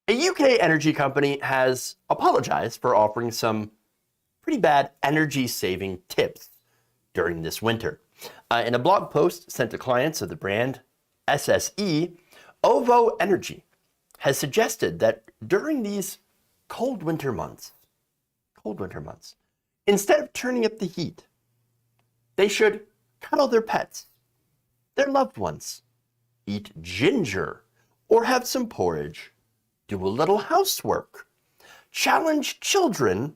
S1: A UK energy company has apologized for offering some pretty bad energy-saving tips during this winter. In a blog post sent to clients of the brand SSE, OVO Energy has suggested that during these cold winter months, instead of turning up the heat, they should cuddle their pets, their loved ones, eat ginger, or have some porridge, do a little housework, challenge children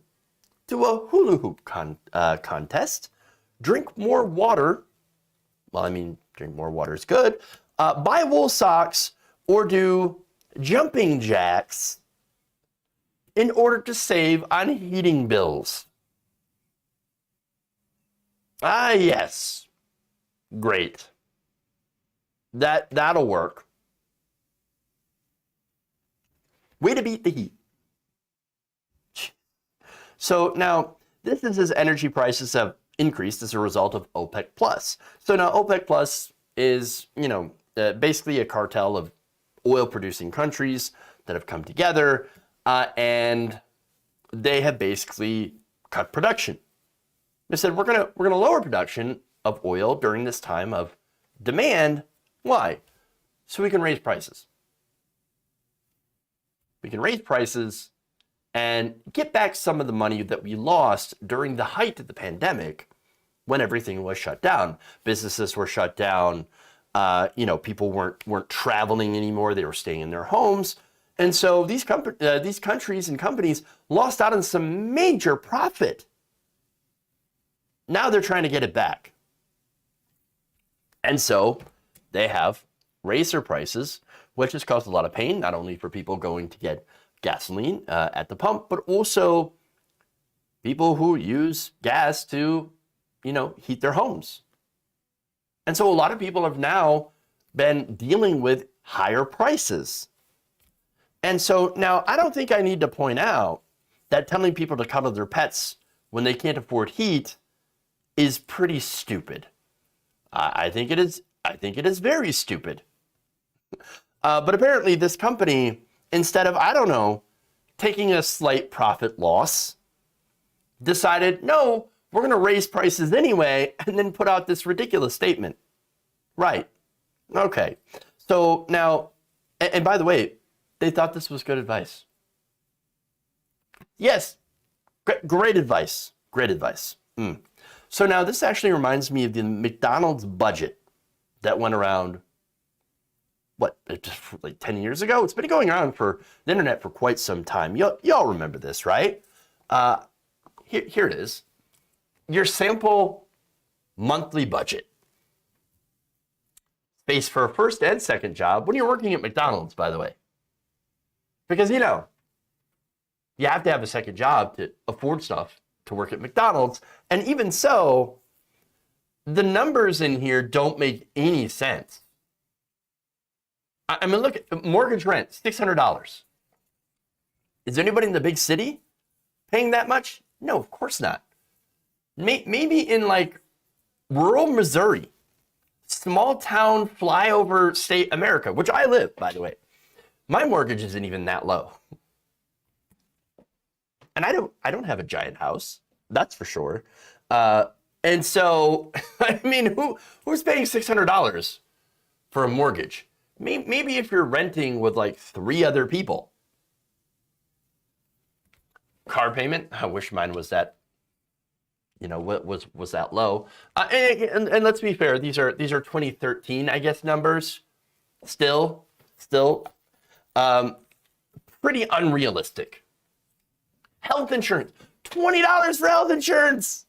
S1: to a hula hoop contest, drink more water. Well, I mean, drink more water is good. Buy wool socks or do jumping jacks in order to save on heating bills. Ah, yes. Great. That'll work. Way to beat the heat. So now, this is as energy prices have increased as a result of OPEC Plus. So now OPEC Plus is, basically a cartel of oil-producing countries that have come together, and they have basically cut production. They said, we're gonna lower production of oil during this time of demand. Why? So we can raise prices. We can raise prices and get back some of the money that we lost during the height of the pandemic when everything was shut down. Businesses were shut down. People weren't traveling anymore. They were staying in their homes. And so these countries and companies lost out on some major profit. Now they're trying to get it back. And so they have raised their prices, which has caused a lot of pain, not only for people going to get gasoline at the pump, but also people who use gas to, heat their homes. And so a lot of people have now been dealing with higher prices. And so now I don't think I need to point out that telling people to cuddle their pets when they can't afford heat is pretty stupid. I think it is. I think it is very stupid. But apparently this company, instead of, taking a slight profit loss, decided, no, we're going to raise prices anyway, and then put out this ridiculous statement. Right. Okay. So now, and by the way, they thought this was good advice. Yes, great advice. Great advice. So now this actually reminds me of the McDonald's budget that went around, what, like 10 years ago? It's been going around for the internet for quite some time. Y'all remember this, right? Here it is. Your sample monthly budget. Space for a first and second job when you're working at McDonald's, by the way. Because, you know, you have to have a second job to afford stuff to work at McDonald's. And even so, the numbers in here don't make any sense. I mean, look at mortgage rent, $600. Is anybody in the big city paying that much? No, of course not. Maybe in like rural Missouri, small town flyover state America, which I live, by the way. My mortgage isn't even that low. And I don't have a giant house, that's for sure. And so, I mean, who's paying $600 for a mortgage? Maybe if you're renting with like 3 other people. Car payment, I wish mine was that, you know, was that low. And let's be fair, these are 2013, I guess, numbers. Still, pretty unrealistic. Health insurance, $20 for health insurance.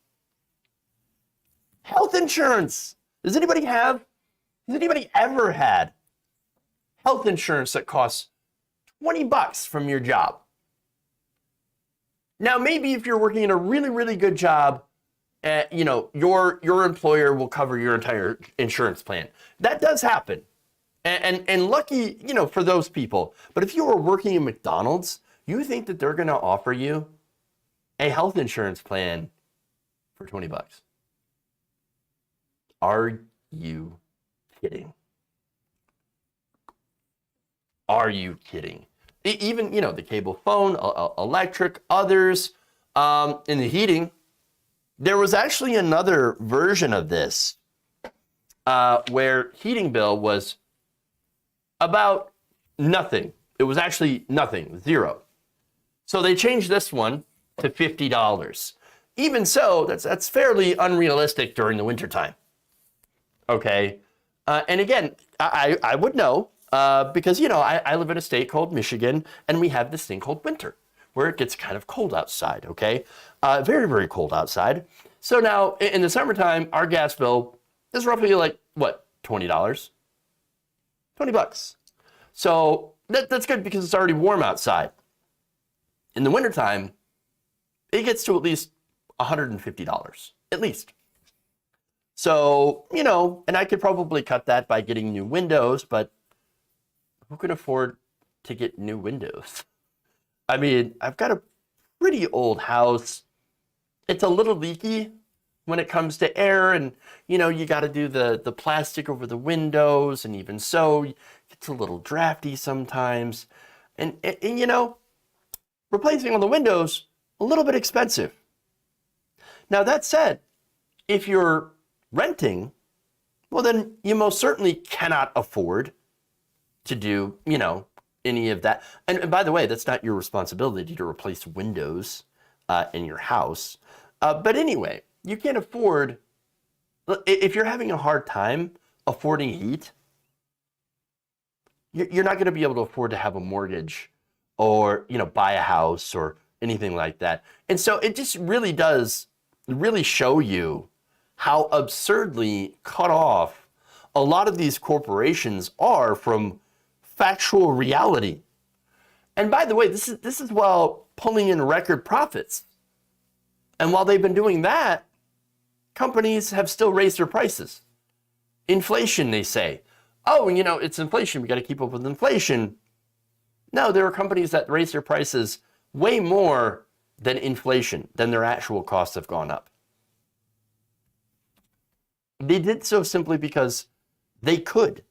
S1: Health insurance. Has anybody ever had health insurance that costs $20 from your job? Now, maybe if you're working in a really, really good job, you know, your employer will cover your entire insurance plan. That does happen. And lucky, you know, for those people. But if you were working in McDonald's, you think that they're going to offer you a health insurance plan for $20? Are you kidding? Are you kidding? Even, you know, the cable phone, electric, others, in the heating. There was actually another version of this where heating bill was about nothing. It was actually nothing, 0. So they changed this one to $50. Even so, that's fairly unrealistic during the wintertime. Okay. And again, I would know because, you know, I live in a state called Michigan, and we have this thing called winter where it gets kind of cold outside. Okay. Very, very cold outside. So now in the summertime, our gas bill is roughly like, what, $20? $20. So that's good because it's already warm outside. In the wintertime, it gets to at least $150, at least. So, you know, and I could probably cut that by getting new windows, but who can afford to get new windows? I mean, I've got a pretty old house. It's a little leaky when it comes to air, and, you know, you got to do the plastic over the windows, and even so, it's a little drafty sometimes. And you know, replacing all the windows, a little bit expensive. Now, that said, if you're renting, well, then you most certainly cannot afford to do, you know, any of that. And by the way, that's not your responsibility to replace windows in your house. But anyway, you can't afford, if you're having a hard time affording heat, you're not going to be able to afford to have a mortgage or, you know, buy a house or anything like that. And so it just really does really show you how absurdly cut off a lot of these corporations are from factual reality. And by the way, this is while pulling in record profits. And while they've been doing that, companies have still raised their prices. Inflation, they say. Oh, you know, it's inflation. We got to keep up with inflation. No, there are companies that raise their prices way more than inflation, than their actual costs have gone up. They did so simply because they could.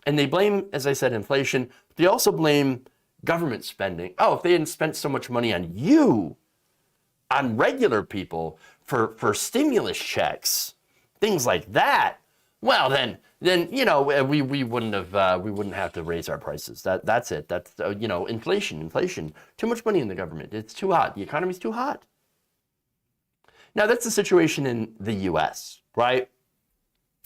S1: And they blame, as I said, inflation. They also blame government spending. Oh, if they hadn't spent so much money on you, on regular people, for stimulus checks, things like that, Well, then you know we wouldn't have to raise our prices. That's it. That's you know, inflation. Too much money in the government. It's too hot. The economy's too hot. Now that's the situation in the U.S., right?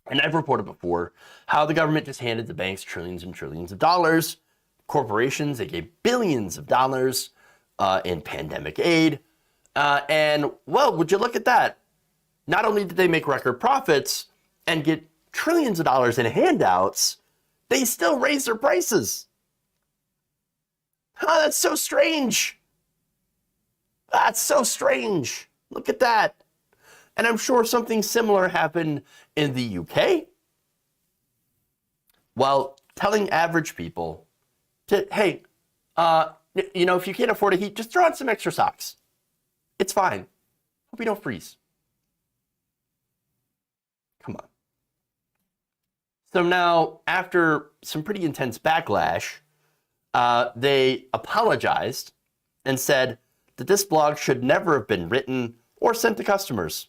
S1: And I've reported before how the government just handed the banks trillions and trillions of dollars. Corporations, they gave billions of dollars in pandemic aid. And, well, would you look at that? Not only did they make record profits and get trillions of dollars in handouts, they still raised their prices. Oh, that's so strange. That's so strange. Look at that. And I'm sure something similar happened in the UK. While telling average people to, hey, you know, if you can't afford a heat, just throw on some extra socks. It's fine. Hope you don't freeze. Come on. So now, after some pretty intense backlash, they apologized and said that this blog should never have been written or sent to customers.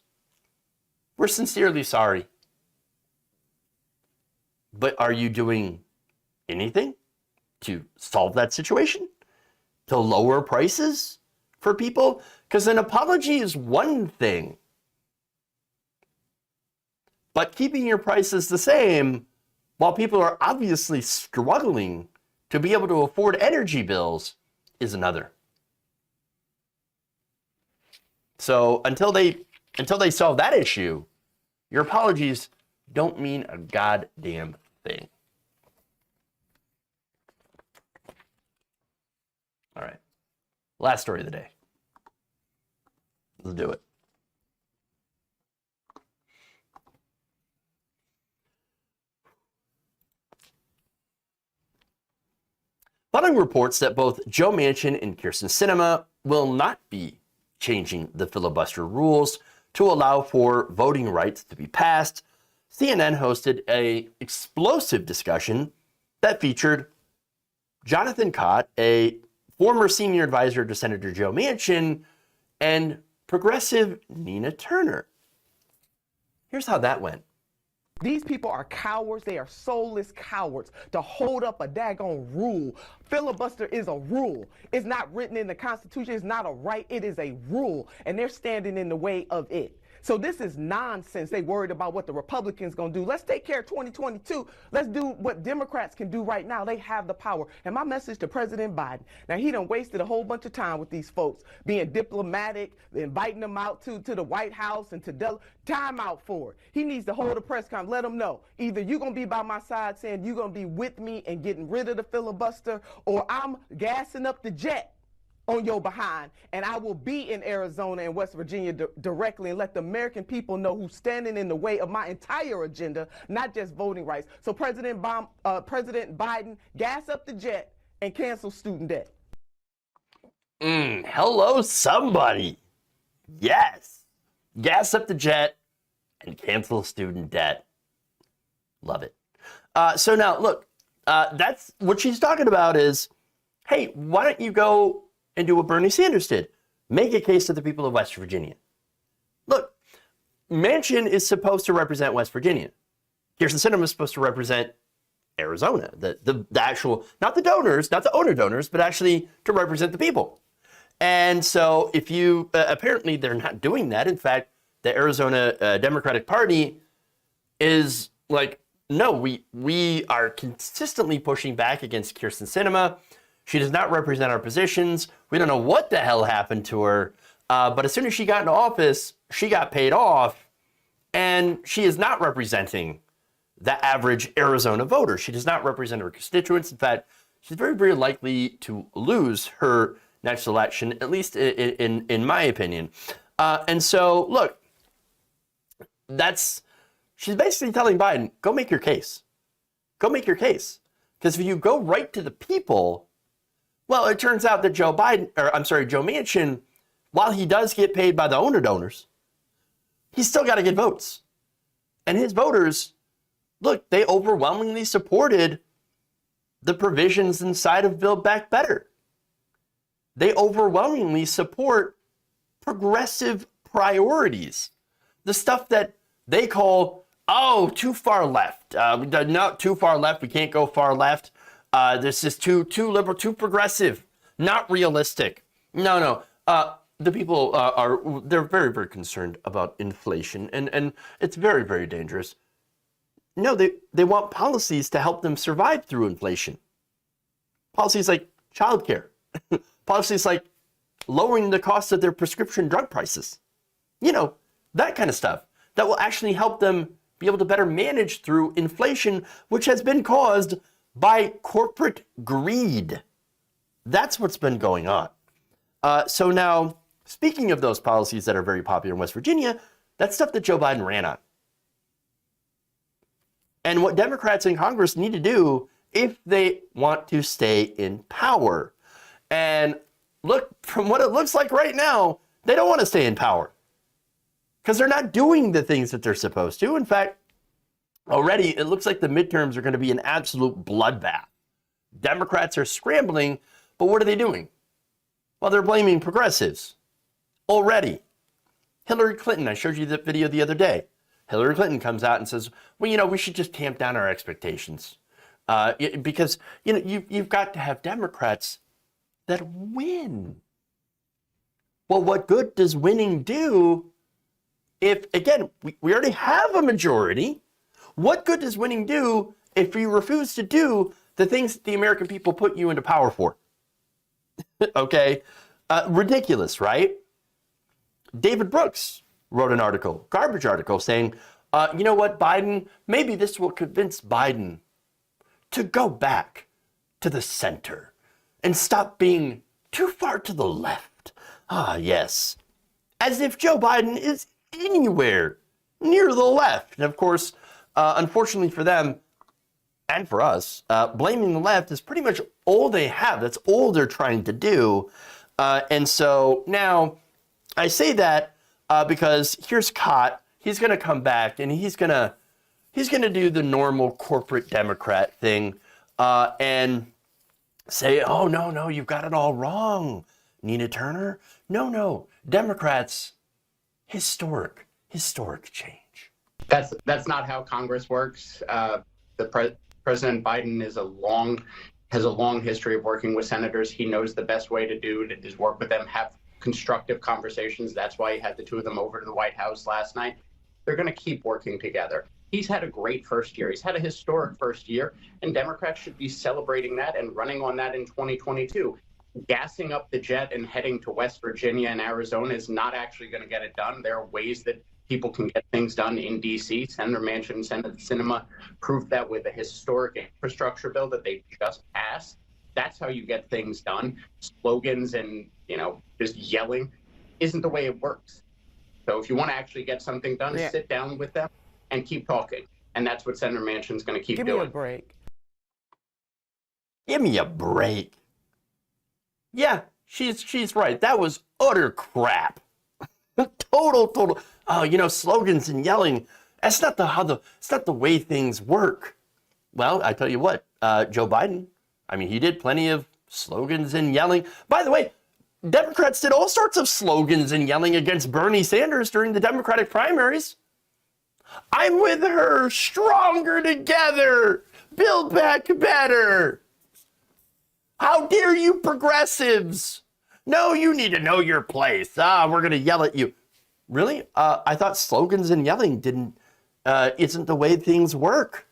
S1: We're sincerely sorry. But are you doing anything to solve that situation? To lower prices for people? Because an apology is one thing. But keeping your prices the same while people are obviously struggling to be able to afford energy bills is another. So until they solve that issue, your apologies don't mean a goddamn thing. All right. Last story of the day. Let's do it. Following reports that both Joe Manchin and Kyrsten Sinema will not be changing the filibuster rules to allow for voting rights to be passed, CNN hosted an explosive discussion that featured Jonathan Cott, a former senior advisor to Senator Joe Manchin, and progressive Nina Turner. Here's how that went.
S15: These people are cowards. They are soulless cowards to hold up a daggone rule. Filibuster is a rule. It's not written in the Constitution. It's not a right. It is a rule, and they're standing in the way of it. So this is nonsense. They worried about what the Republicans going to do. Let's take care of 2022. Let's do what Democrats can do right now. They have the power. And my message to President Biden, now he done wasted a whole bunch of time with these folks, being diplomatic, inviting them out to the White House and to time out for it. He needs to hold a press conference, let them know. Either you're going to be by my side saying you're going to be with me and getting rid of the filibuster, or I'm gassing up the jet on your behind, and I will be in Arizona and West Virginia directly and let the American people know who's standing in the way of my entire agenda, not just voting rights. So President Biden, gas up the jet and cancel student debt.
S1: Hello, somebody. Yes. Gas up the jet and cancel student debt. Love it. So now, look, that's what she's talking about is, hey, why don't you go and do what Bernie Sanders did? Make a case to the people of West Virginia. Look, Manchin is supposed to represent West Virginia. Kyrsten Sinema is supposed to represent Arizona, the actual, not the donors, not the owner donors, but actually to represent the people. And so if you, apparently they're not doing that. In fact, the Arizona Democratic Party is like, no, we are consistently pushing back against Kyrsten Sinema. She does not represent our positions. We don't know what the hell happened to her. But as soon as she got into office, she got paid off. And she is not representing the average Arizona voter. She does not represent her constituents. In fact, she's very, very likely to lose her next election, at least in my opinion. And so, look, she's basically telling Biden, go make your case. Go make your case. Because if you go right to the people, well, it turns out that Joe Manchin, while he does get paid by the owner donors, he's still got to get votes. And his voters, look, they overwhelmingly supported the provisions inside of Build Back Better. They overwhelmingly support progressive priorities, the stuff that they call oh, too far left. Not too far left. We can't go far left. This is too liberal, too progressive, not realistic. No. The people they're very, very concerned about inflation, and it's very, very dangerous. No, they want policies to help them survive through inflation. Policies like childcare, policies like lowering the cost of their prescription drug prices. That kind of stuff that will actually help them be able to better manage through inflation, which has been caused by corporate greed. That's what's been going on. So now, speaking of those policies that are very popular in West Virginia, that's stuff that Joe Biden ran on. And what Democrats in Congress need to do if they want to stay in power. And look, from what it looks like right now, they don't want to stay in power because they're not doing the things that they're supposed to. In fact, already it looks like the midterms are going to be an absolute bloodbath. Democrats are scrambling, but what are they doing? Well, they're blaming progressives already. Hillary Clinton, I showed you that video the other day. Hillary Clinton comes out and says, well, we should just tamp down our expectations because, you've got to have Democrats that win. Well, what good does winning do if, again, we already have a majority? What good does winning do if you refuse to do the things that the American people put you into power for? Okay? Ridiculous, right? David Brooks wrote an article, garbage article, saying, you know what, Biden, maybe this will convince Biden to go back to the center and stop being too far to the left. Ah, yes. As if Joe Biden is anywhere near the left. And of course, unfortunately for them and for us, blaming the left is pretty much all they have. That's all they're trying to do. And so now I say that because here's Cott. He's going to come back and he's going to do the normal corporate Democrat thing and say, oh, no, you've got it all wrong, Nina Turner. No, Democrats, historic change.
S16: That's not how Congress works. President Biden has a long history of working with senators. He knows the best way to do it is work with them, have constructive conversations. That's why he had the two of them over to the White House last night. They're going to keep working together. He's had a great first year. He's had a historic first year, and Democrats should be celebrating that and running on that in 2022. Gassing up the jet and heading to West Virginia and Arizona is not actually going to get it done. There are ways that people can get things done in D.C. Senator Manchin and Senator Sinema proved that with a historic infrastructure bill that they just passed. That's how you get things done. Slogans and, just yelling isn't the way it works. So if you want to actually get something done, sit down with them and keep talking. And that's what Senator Manchin's going to keep doing.
S15: Give me a break.
S1: Give me a break. Yeah, she's right. That was utter crap. Total. Oh, slogans and yelling. That's not the way things work. Well, I tell you what, Joe Biden, he did plenty of slogans and yelling. By the way, Democrats did all sorts of slogans and yelling against Bernie Sanders during the Democratic primaries. I'm with her, stronger together, build back better. How dare you progressives? No, you need to know your place. We're going to yell at you. Really? I thought slogans and yelling isn't the way things work.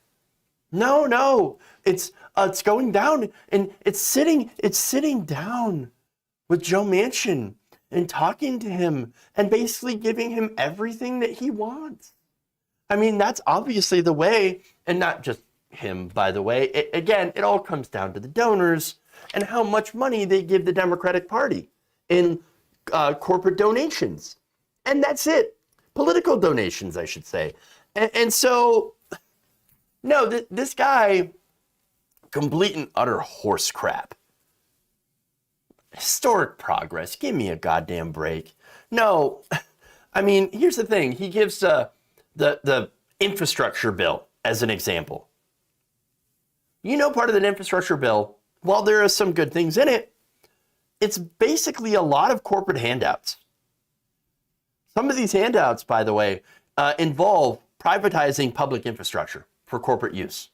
S1: No. It's going down and it's sitting down with Joe Manchin and talking to him and basically giving him everything that he wants. That's obviously the way, and not just him, by the way. It all comes down to the donors and how much money they give the Democratic Party in corporate donations. And that's it. Political donations, I should say. And so, no, this guy, complete and utter horse crap. Historic progress. Give me a goddamn break. No, here's the thing. He gives the infrastructure bill as an example. Part of that infrastructure bill, while there are some good things in it, it's basically a lot of corporate handouts. Some of these handouts, by the way, involve privatizing public infrastructure for corporate use.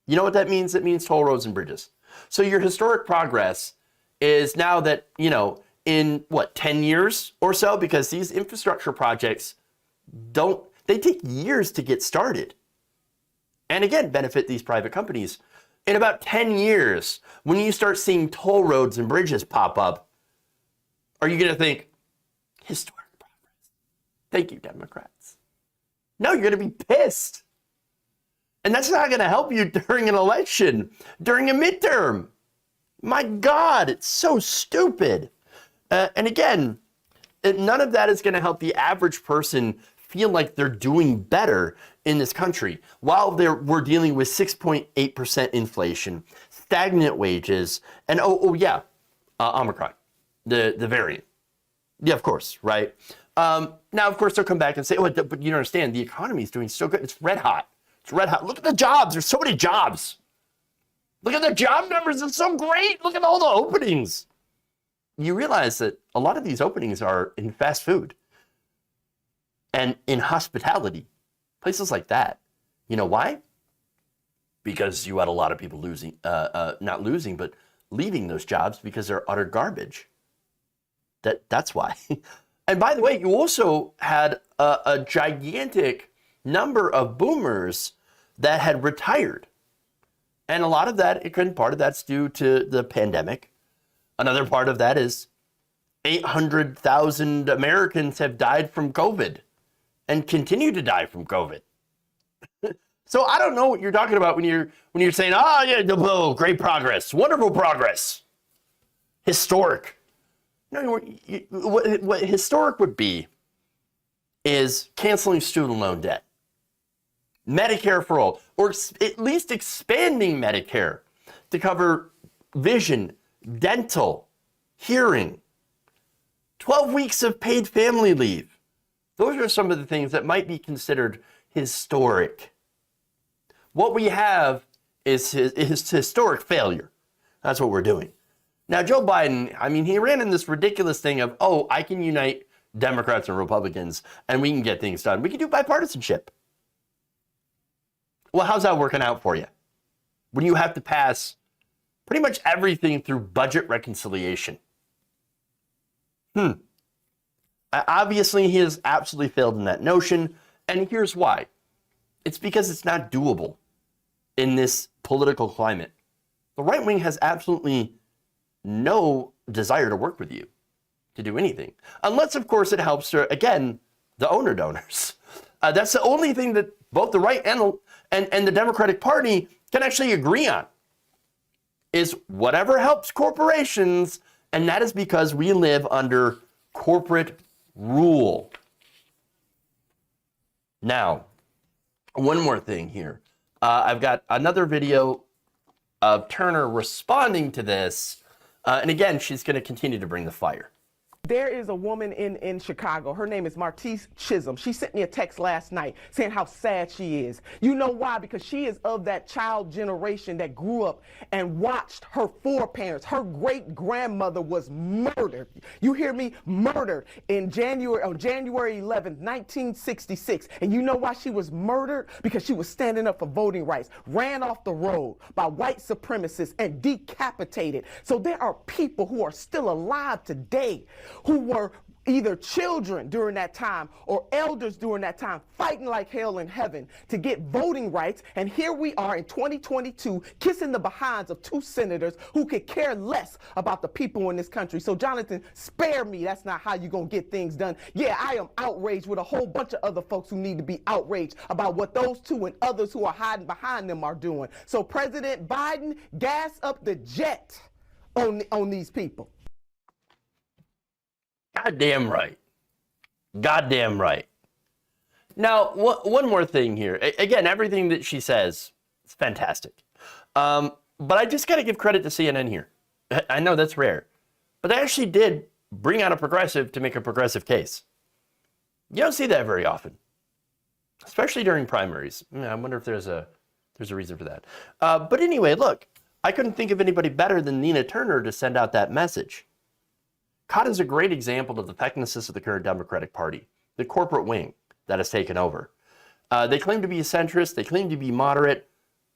S1: You know what that means? It means toll roads and bridges. So your historic progress is now that, you know, in what, 10 years or so, because these infrastructure projects they take years to get started. And again, benefit these private companies. In about 10 years, when you start seeing toll roads and bridges pop up, are you going to think, historic progress? Thank you, Democrats. No, you're going to be pissed. And that's not going to help you during an election, during a midterm. My God, it's so stupid. And again, none of that is going to help the average person feel like they're doing better in this country while we're dealing with 6.8% inflation, stagnant wages, and Omicron, the variant. Yeah, of course, right? Now, of course, they'll come back and say, oh, but you don't understand, the economy is doing so good. It's red hot. It's red hot. Look at the jobs. There's so many jobs. Look at the job numbers. It's so great. Look at all the openings. You realize that a lot of these openings are in fast food and in hospitality, places like that. You know why? Because you had a lot of people not losing, but leaving those jobs because they're utter garbage. That's why. And by the way, you also had a gigantic number of boomers that had retired. And a lot of that, part of that's due to the pandemic. Another part of that is 800,000 Americans have died from COVID and continue to die from COVID. So I don't know what you're talking about when you're saying, oh yeah, great progress, wonderful progress, historic. No, what historic would be is canceling student loan debt, Medicare for all, or at least expanding Medicare to cover vision, dental, hearing, 12 weeks of paid family leave. Those are some of the things that might be considered historic. What we have is historic failure. That's what we're doing. Now, Joe Biden, I mean, he ran in this ridiculous thing of, oh, I can unite Democrats and Republicans and we can get things done. We can do bipartisanship. Well, how's that working out for you? When you have to pass pretty much everything through budget reconciliation. Obviously, he has absolutely failed in that notion, and here's why. It's because it's not doable in this political climate. The right wing has absolutely no desire to work with you to do anything. Unless, of course, it helps, again, the owner donors. That's the only thing that both the right and the Democratic Party can actually agree on, is whatever helps corporations, and that is because we live under corporate rule. Now, one more thing here. I've got another video of Turner responding to this. And again, she's going to continue to bring the fire.
S15: There is a woman in Chicago. Her name is Martise Chisholm. She sent me a text last night saying how sad she is. You know why? Because she is of that child generation that grew up and watched her foreparents. Her great-grandmother was murdered. You hear me? Murdered on January 11th, 1966. And you know why she was murdered? Because she was standing up for voting rights, ran off the road by white supremacists and decapitated. So there are people who are still alive today who were either children during that time or elders during that time, fighting like hell in heaven to get voting rights. And here we are in 2022 kissing the behinds of two senators who could care less about the people in this country. So Jonathan, spare me. That's not how you're going to get things done. Yeah, I am outraged with a whole bunch of other folks who need to be outraged about what those two and others who are hiding behind them are doing. So President Biden, gas up the jet on these people.
S1: Goddamn right. Goddamn right. Now, one more thing here. Again, everything that she says is fantastic. But I just got to give credit to CNN here. I know that's rare. But they actually did bring out a progressive to make a progressive case. You don't see that very often, especially during primaries. I wonder if there's a reason for that. But anyway, look, I couldn't think of anybody better than Nina Turner to send out that message. Cott is a great example of the fecklessness of the current Democratic Party, the corporate wing that has taken over. They claim to be a centrist. They claim to be moderate,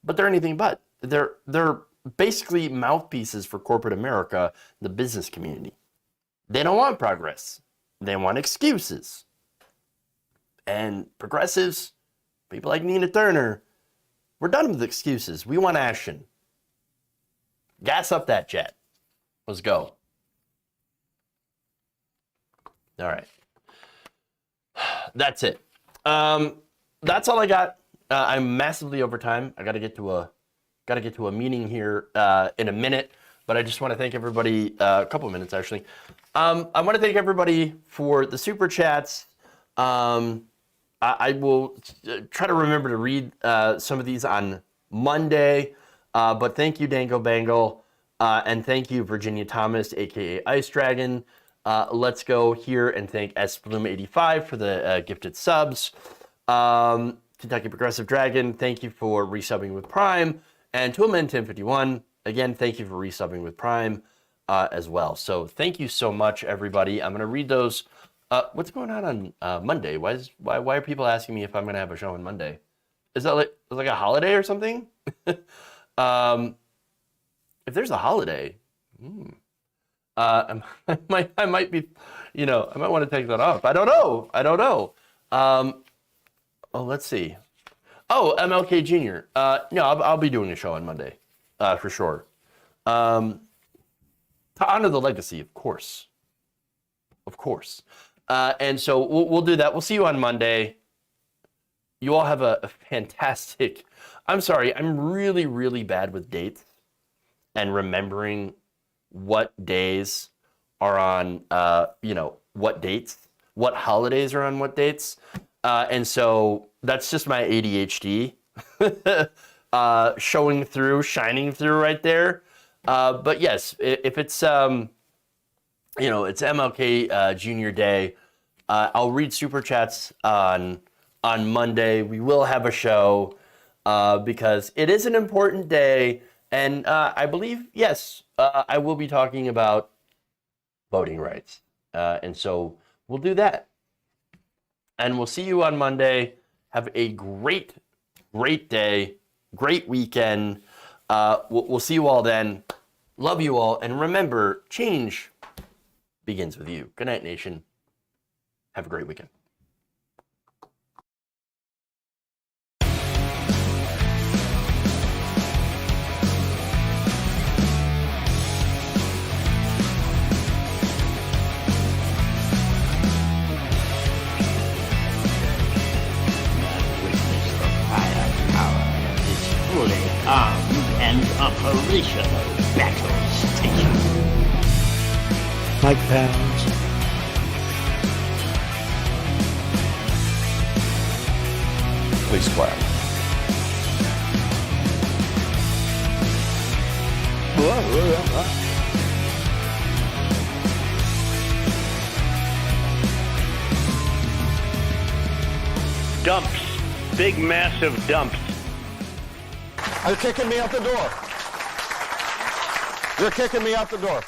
S1: but they're anything but. They're basically mouthpieces for corporate America, the business community. They don't want progress. They want excuses. And progressives, people like Nina Turner, we're done with excuses. We want action. Gas up that jet. Let's go. All right. That's it. That's all I got. I'm massively over time. I got to get to a meeting here in a minute, but I just want to thank everybody. A couple of minutes actually. I want to thank everybody for the super chats. I will try to remember to read some of these on Monday. But thank you, Dango Bangle, and thank you, Virginia Thomas, aka Ice Dragon. Let's go here and thank SBloom85 for the gifted subs. Kentucky Progressive Dragon, thank you for resubbing with Prime. And Toolman1051, again, thank you for resubbing with Prime as well. So thank you so much, everybody. I'm going to read those. What's going on Monday? Why are people asking me if I'm going to have a show on Monday? Is that like a holiday or something? If there's a holiday, I might be, I might want to take that off. I don't know. Oh, let's see. Oh, MLK Jr. No, I'll be doing a show on Monday, for sure. To honor the legacy, of course. And so we'll do that. We'll see you on Monday. You all have a fantastic. I'm sorry, I'm really, really bad with dates and remembering what days are on, what dates, what holidays are on what dates. And so that's just my ADHD shining through right there. But yes, if it's, it's MLK Junior Day, I'll read super chats on Monday. We will have a show because it is an important day. And I believe, yes, I will be talking about voting rights. And so we'll do that. And we'll see you on Monday. Have a great day, great weekend. We'll see you all then. Love you all. And remember, change begins with you. Good night, nation. Have a great weekend.
S8: Armed and operational battle station.
S2: Mike Pounds.
S3: Please clap.
S4: Dumps. Big, massive dumps.
S3: You're kicking me out the door. You're kicking me out the door.